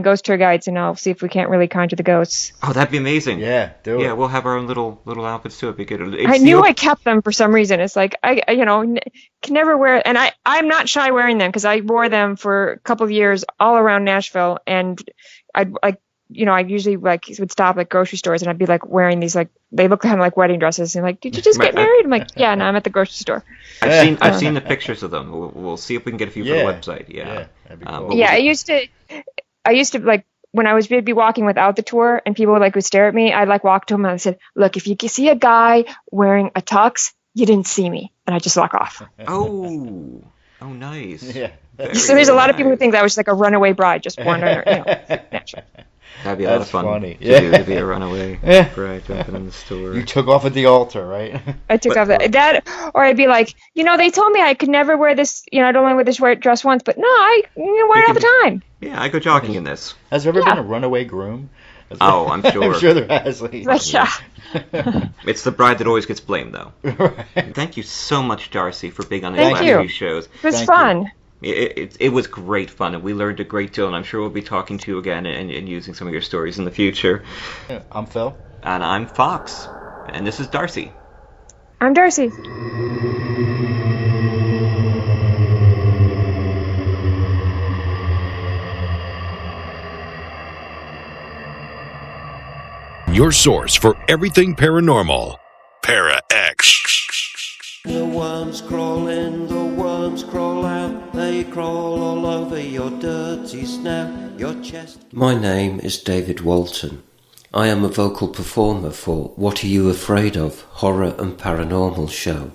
[SPEAKER 5] ghost tour guides, and I'll see if we can't really conjure the ghosts.
[SPEAKER 6] Oh, that'd be amazing.
[SPEAKER 3] Yeah, do it.
[SPEAKER 6] Yeah, we'll have our own little outfits too. It'd be good.
[SPEAKER 5] I knew I kept them for some reason. It's like I can never wear, and I'm not shy wearing them because I wore them for a couple of years all around Nashville, and I usually would stop at grocery stores, and I'd be like wearing these they look kind of like wedding dresses, and like, did you just get married? I'm like, yeah, no, I'm at the grocery store.
[SPEAKER 6] I've seen the pictures of them. We'll see if we can get a few for the website. Yeah.
[SPEAKER 3] That'd be cool.
[SPEAKER 5] Yeah, I used to when I was be walking without the tour, and people would stare at me, I'd walk to them and I said, look, if you see a guy wearing a tux, you didn't see me, and I just walk off.
[SPEAKER 6] Oh, nice.
[SPEAKER 3] Yeah.
[SPEAKER 5] So there's a lot of people who think that was like a runaway bride just born under, Nashville.
[SPEAKER 6] That'd be a lot of fun.
[SPEAKER 3] Funny.
[SPEAKER 6] To be a runaway bride jumping in the store.
[SPEAKER 3] You took off at the altar, right?
[SPEAKER 5] I took off that, or I'd be like, they told me I could never wear this, I'd only wear this dress once, but no, I wear it all the time.
[SPEAKER 6] Yeah, I go jogging in this.
[SPEAKER 3] Has there ever been a runaway groom?
[SPEAKER 6] Oh, I'm sure.
[SPEAKER 3] I'm sure there has.
[SPEAKER 5] Yeah.
[SPEAKER 6] It's the bride that always gets blamed, though.
[SPEAKER 3] Right.
[SPEAKER 6] Thank you so much, Darcy, for being on the
[SPEAKER 5] Thank
[SPEAKER 6] last
[SPEAKER 5] you.
[SPEAKER 6] few shows.
[SPEAKER 5] It was fun.
[SPEAKER 6] It was great fun, and we learned a great deal, and I'm sure we'll be talking to you again and using some of your stories in the future.
[SPEAKER 3] I'm Phil.
[SPEAKER 6] And I'm Fox. And this is Darcy.
[SPEAKER 5] I'm Darcy.
[SPEAKER 1] Your source for everything paranormal. Para X.
[SPEAKER 18] The worms crawl in, the worms crawl out. They crawl all over your dirty snout, your chest. My name is David Walton. I am a vocal performer for What Are You Afraid Of? Horror and Paranormal show.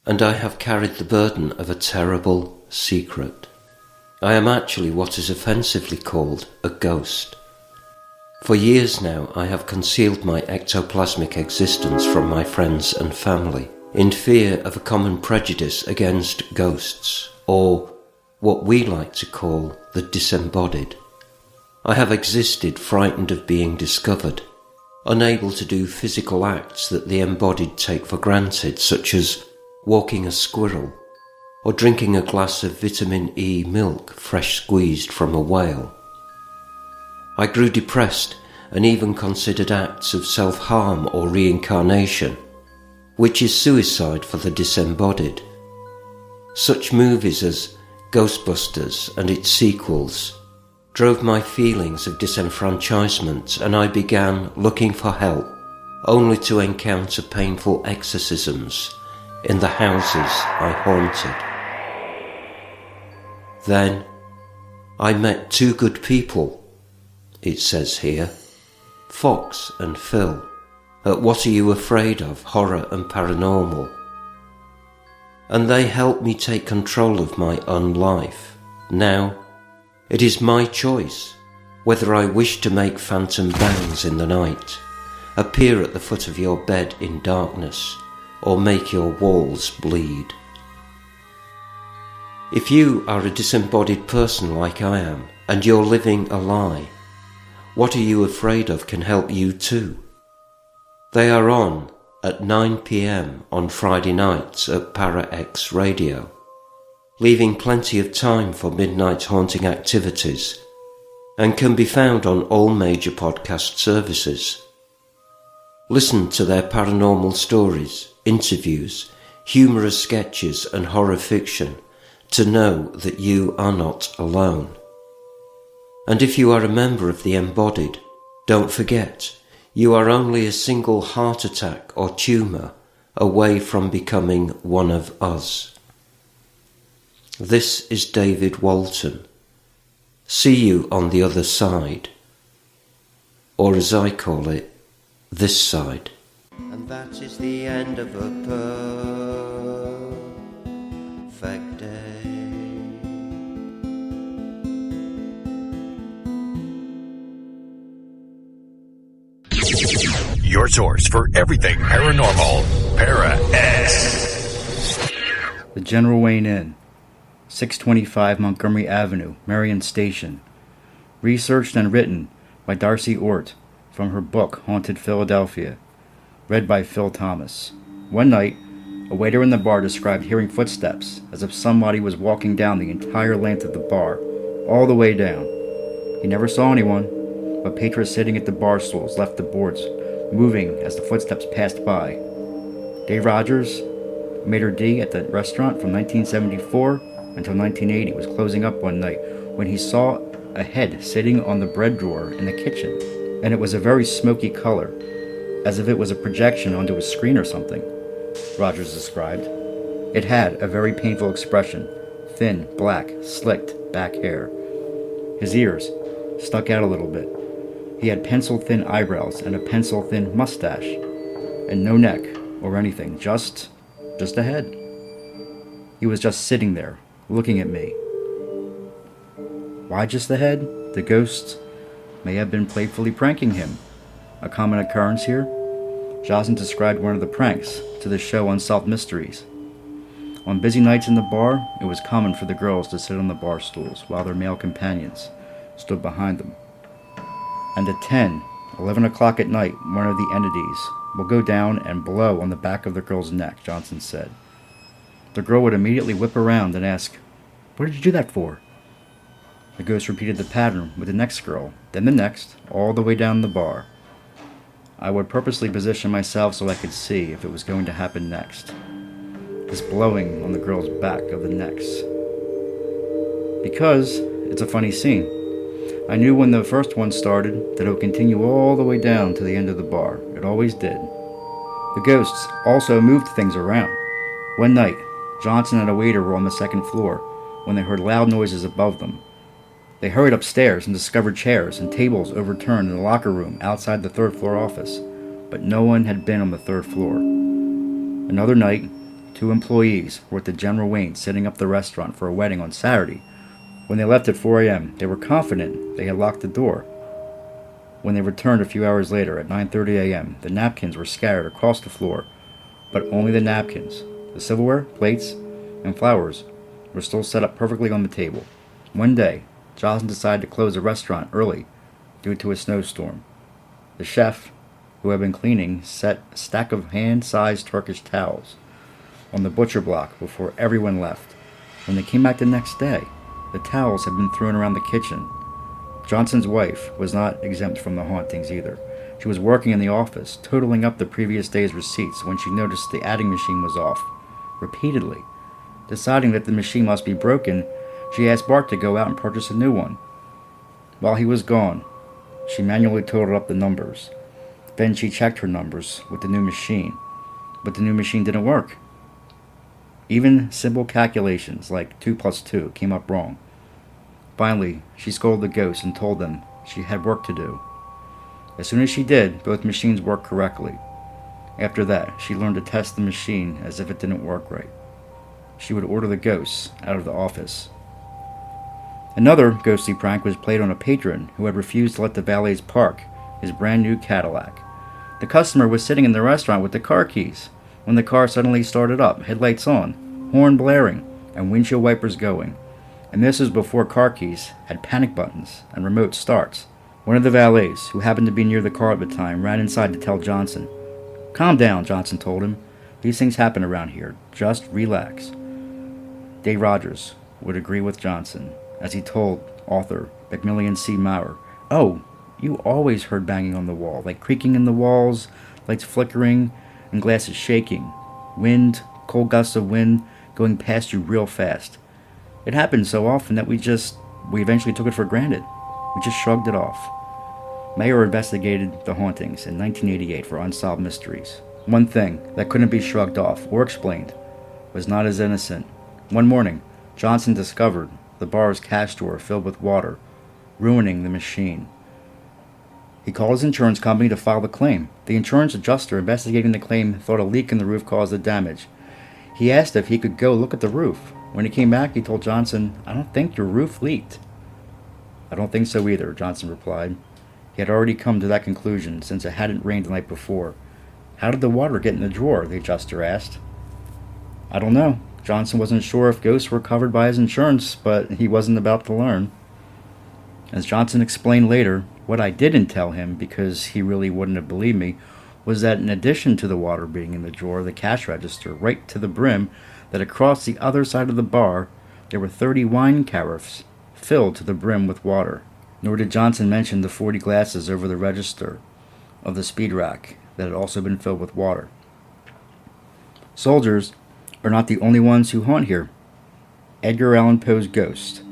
[SPEAKER 18] And I have carried the burden of a terrible secret. I am actually what is offensively called a ghost. For years now, I have concealed my ectoplasmic existence from my friends and family, in fear of a common prejudice against ghosts, or what we like to call the disembodied. I have existed frightened of being discovered, unable to do physical acts that the embodied take for granted, such as walking a squirrel, or drinking a glass of vitamin E milk fresh squeezed from a whale. I grew depressed and even considered acts of self-harm or reincarnation, which is suicide for the disembodied. Such movies as Ghostbusters and its sequels drove my feelings of disenfranchisement, and I began looking for help, only to encounter painful exorcisms in the houses I haunted. Then I met two good people, it says here, Fox and Phil, at What Are You Afraid Of? Horror and Paranormal. And they helped me take control of my own life. Now, it is my choice whether I wish to make phantom bangs in the night, appear at the foot of your bed in darkness, or make your walls bleed. If you are a disembodied person like I am, and you're living a lie, What Are You Afraid Of can help you too. They are on at 9 p.m. on Friday nights at Parax Radio, leaving plenty of time for midnight haunting activities, and can be found on all major podcast services. Listen to their paranormal stories, interviews, humorous sketches and horror fiction to know that you are not alone. And if you are a member of the embodied, don't forget, you are only a single heart attack or tumour away from becoming one of us. This is David Walton. See you on the other side, or as I call it, this side.
[SPEAKER 19] And that is the end of a perfect day.
[SPEAKER 1] Your source for everything paranormal, Para-X.
[SPEAKER 7] The General Wayne Inn, 625 Montgomery Avenue, Marion Station. Researched and written by Darcy Ort from her book Haunted Philadelphia. Read by Phil Thomas. One night, a waiter in the bar described hearing footsteps as if somebody was walking down the entire length of the bar, all the way down. He never saw anyone, but patrons sitting at the bar stools left the boards, moving as the footsteps passed by. Dave Rogers, Mater D at the restaurant from 1974 until 1980, was closing up one night when he saw a head sitting on the bread drawer in the kitchen, and it was a very smoky color, as if it was a projection onto a screen or something, Rogers described. It had a very painful expression, thin, black, slicked back hair. His ears stuck out a little bit. He had pencil-thin eyebrows and a pencil-thin mustache, and no neck or anything, just a head. He was just sitting there, looking at me. Why just the head? The ghosts may have been playfully pranking him. A common occurrence here? Jocelyn described one of the pranks to the show Unsolved Mysteries. On busy nights in the bar, it was common for the girls to sit on the bar stools while their male companions stood behind them. And at 10, 11 o'clock at night, one of the entities will go down and blow on the back of the girl's neck, Johnson said. The girl would immediately whip around and ask, "What did you do that for?" The ghost repeated the pattern with the next girl, then the next, all the way down the bar. I would purposely position myself so I could see if it was going to happen next. This blowing on the girl's back of the necks. Because it's a funny scene. I knew when the first one started that it would continue all the way down to the end of the bar. It always did. The ghosts also moved things around. One night, Johnson and a waiter were on the second floor when they heard loud noises above them. They hurried upstairs and discovered chairs and tables overturned in the locker room outside the third floor office, but no one had been on the third floor. Another night, 2 employees were at the General Wayne setting up the restaurant for a wedding on Saturday. When they left at 4 a.m., they were confident they had locked the door. When they returned a few hours later at 9:30 a.m., the napkins were scattered across the floor, but only the napkins. The silverware, plates, and flowers were still set up perfectly on the table. One day, Jocelyn decided to close the restaurant early due to a snowstorm. The chef, who had been cleaning, set a stack of hand-sized Turkish towels on the butcher block before everyone left. When they came back the next day, the towels had been thrown around the kitchen. Johnson's wife was not exempt from the hauntings either. She was working in the office, totaling up the previous day's receipts when she noticed the adding machine was off, repeatedly. Deciding that the machine must be broken, she asked Bart to go out and purchase a new one. While he was gone, she manually totaled up the numbers. Then she checked her numbers with the new machine, but the new machine didn't work. Even simple calculations like 2 plus 2 came up wrong. Finally, she scolded the ghosts and told them she had work to do. As soon as she did, both machines worked correctly. After that, she learned to test the machine as if it didn't work right. She would order the ghosts out of the office. Another ghostly prank was played on a patron who had refused to let the valets park his brand new Cadillac. The customer was sitting in the restaurant with the car keys when the car suddenly started up, headlights on, horn blaring, and windshield wipers going. And this was before car keys had panic buttons and remote starts. One of the valets, who happened to be near the car at the time, ran inside to tell Johnson. "Calm down," Johnson told him. "These things happen around here. Just relax." Dave Rogers would agree with Johnson, as he told author Macmillan C. Maurer, "Oh, you always heard banging on the wall, like creaking in the walls, lights flickering, and glasses shaking. Wind, cold gusts of wind, going past you real fast. It happened so often that we eventually took it for granted. We just shrugged it off." Mayer investigated the hauntings in 1988 for unsolved mysteries. One thing that couldn't be shrugged off or explained was not as innocent. One morning, Johnson discovered the bar's cash drawer filled with water, ruining the machine. He called his insurance company to file the claim. The insurance adjuster investigating the claim thought a leak in the roof caused the damage. He asked if he could go look at the roof. When he came back, he told Johnson, "I don't think your roof leaked." "I don't think so either," Johnson replied. He had already come to that conclusion since it hadn't rained the night before. "How did the water get in the drawer?" the adjuster asked. "I don't know." Johnson wasn't sure if ghosts were covered by his insurance, but he wasn't about to learn. As Johnson explained later, what I didn't tell him, because he really wouldn't have believed me, was that in addition to the water being in the drawer, the cash register, right to the brim, that across the other side of the bar, there were 30 wine carafes filled to the brim with water. Nor did Johnson mention the 40 glasses over the register of the speed rack that had also been filled with water. Soldiers are not the only ones who haunt here. Edgar Allan Poe's ghost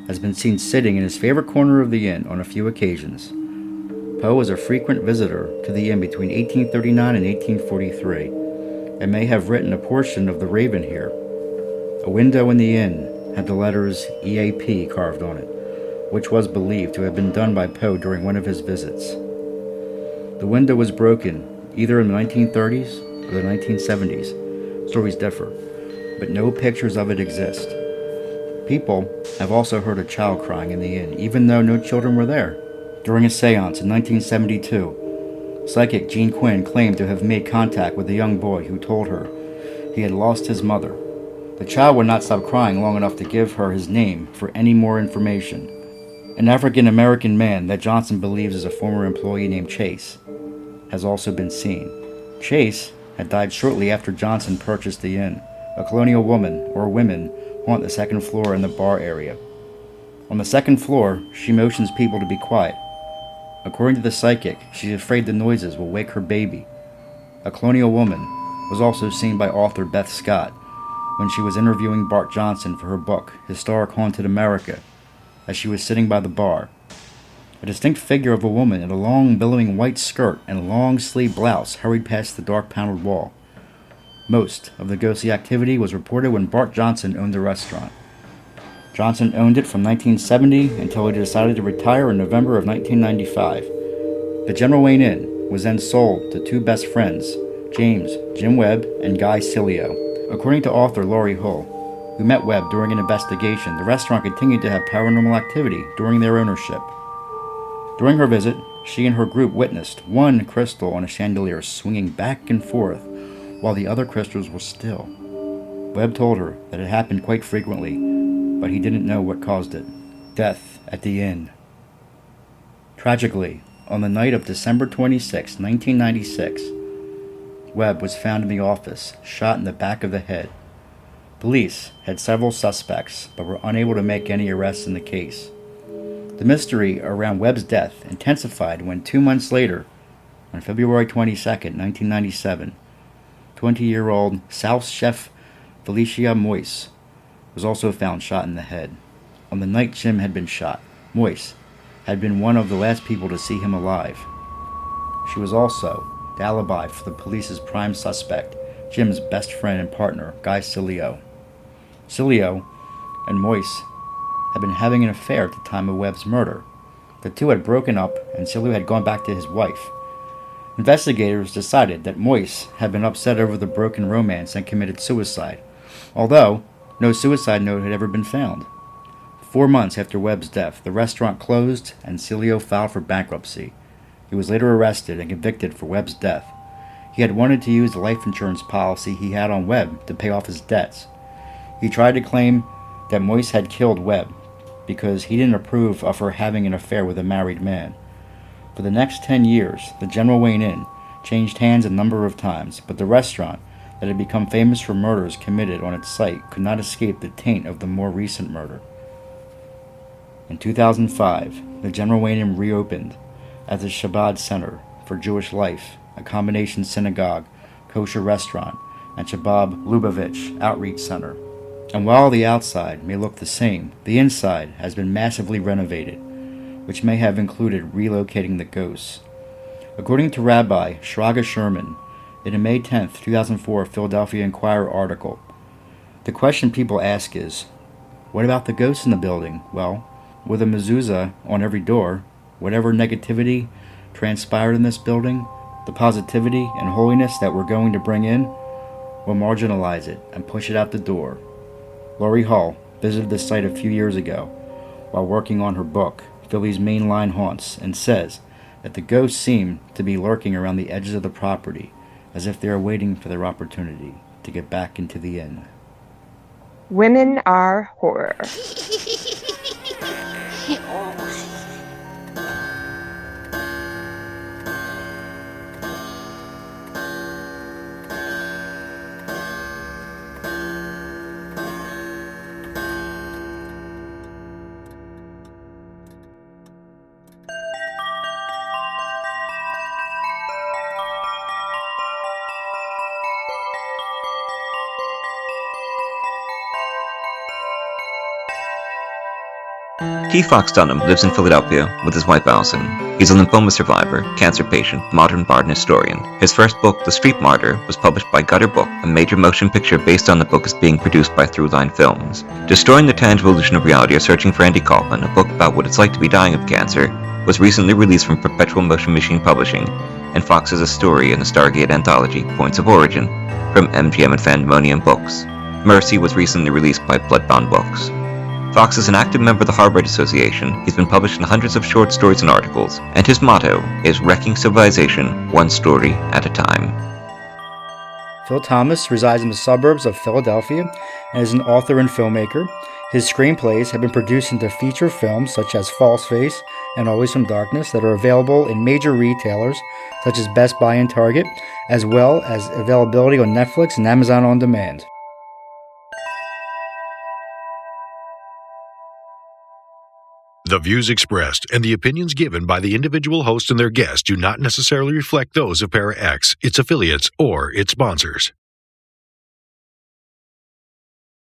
[SPEAKER 7] has been seen sitting in his favorite corner of the inn on a few occasions. Poe was a frequent visitor to the inn between 1839 and 1843, and may have written a portion of The Raven here. A window in the inn had the letters EAP carved on it, which was believed to have been done by Poe during one of his visits. The window was broken either in the 1930s or the 1970s. Stories differ, but no pictures of it exist. People have also heard a child crying in the inn, even though no children were there. During a seance in 1972, psychic Gene Quinn claimed to have made contact with a young boy who told her he had lost his mother. The child would not stop crying long enough to give her his name for any more information. An African-American man that Johnson believes is a former employee named Chase has also been seen. Chase had died shortly after Johnson purchased the inn. A colonial woman, or women, haunt the second floor in the bar area. On the second floor, she motions people to be quiet. According to the psychic, she's afraid the noises will wake her baby. A colonial woman was also seen by author Beth Scott when she was interviewing Bart Johnson for her book, Historic Haunted America, as she was sitting by the bar. A distinct figure of a woman in a long, billowing white skirt and a long-sleeved blouse hurried past the dark paneled wall. Most of the ghostly activity was reported when Bart Johnson owned the restaurant. Johnson owned it from 1970 until he decided to retire in November of 1995. The General Wayne Inn was then sold to two best friends, James Jim Webb and Guy Cilio. According to author Laurie Hull, who met Webb during an investigation, the restaurant continued to have paranormal activity during their ownership. During her visit, she and her group witnessed one crystal on a chandelier swinging back and forth while the other crystals were still. Webb told her that it happened quite frequently, but he didn't know what caused it. Death at the inn. Tragically, on the night of December 26, 1996, Webb was found in the office, shot in the back of the head. Police had several suspects, but were unable to make any arrests in the case. The mystery around Webb's death intensified when 2 months later, on February 22, 1997, 20-year-old South chef Felicia Moyse was also found shot in the head. On the night Jim had been shot, Moyse had been one of the last people to see him alive. She was also the alibi for the police's prime suspect, Jim's best friend and partner, Guy Cilio. Cilio and Moyse had been having an affair at the time of Webb's murder. The two had broken up, and Cilio had gone back to his wife. Investigators decided that Moyse had been upset over the broken romance and committed suicide, although no suicide note had ever been found. 4 months after Webb's death, the restaurant closed and Celio filed for bankruptcy. He was later arrested and convicted for Webb's death. He had wanted to use the life insurance policy he had on Webb to pay off his debts. He tried to claim that Moise had killed Webb because he didn't approve of her having an affair with a married man. For the next 10 years, the General Wayne Inn changed hands a number of times, but the restaurant that had become famous for murders committed on its site could not escape the taint of the more recent murder. In 2005, the General Wayne Inn reopened as the Shabbat Center for Jewish Life, a combination synagogue, kosher restaurant, and Shabbat Lubavitch Outreach Center. And while the outside may look the same, the inside has been massively renovated, which may have included relocating the ghosts. According to Rabbi Shraga Sherman, in a May 10, 2004 Philadelphia Inquirer article, the question people ask is, what about the ghosts in the building? Well, with a mezuzah on every door, whatever negativity transpired in this building, the positivity and holiness that we're going to bring in, will marginalize it and push it out the door. Laurie Hall visited the site a few years ago while working on her book, Philly's Mainline Haunts, and says that the ghosts seem to be lurking around the edges of the property as if they are waiting for their opportunity to get back into the inn.
[SPEAKER 5] Women are horror.
[SPEAKER 11] Keith Fox Dunham lives in Philadelphia with his wife Allison. He's a lymphoma survivor, cancer patient, modern bard and historian. His first book, The Street Martyr, was published by Gutter Book. A major motion picture based on the book is being produced by Throughline Films. Destroying the Tangible Illusion of Reality or Searching for Andy Kaufman, a book about what it's like to be dying of cancer, was recently released from Perpetual Motion Machine Publishing, and Fox has a story in the Stargate anthology, Points of Origin, from MGM and Fandemonium Books. Mercy was recently released by Bloodbound Books. Fox is an active member of the Harvard Association. He's been published in hundreds of short stories and articles, and his motto is Wrecking Civilization, one story at a time.
[SPEAKER 7] Phil Thomas resides in the suburbs of Philadelphia and is an author and filmmaker. His screenplays have been produced into feature films such as False Face and Always from Darkness that are available in major retailers such as Best Buy and Target, as well as availability on Netflix and Amazon On Demand.
[SPEAKER 1] The views expressed and the opinions given by the individual host and their guests do not necessarily reflect those of ParaX, its affiliates, or its sponsors.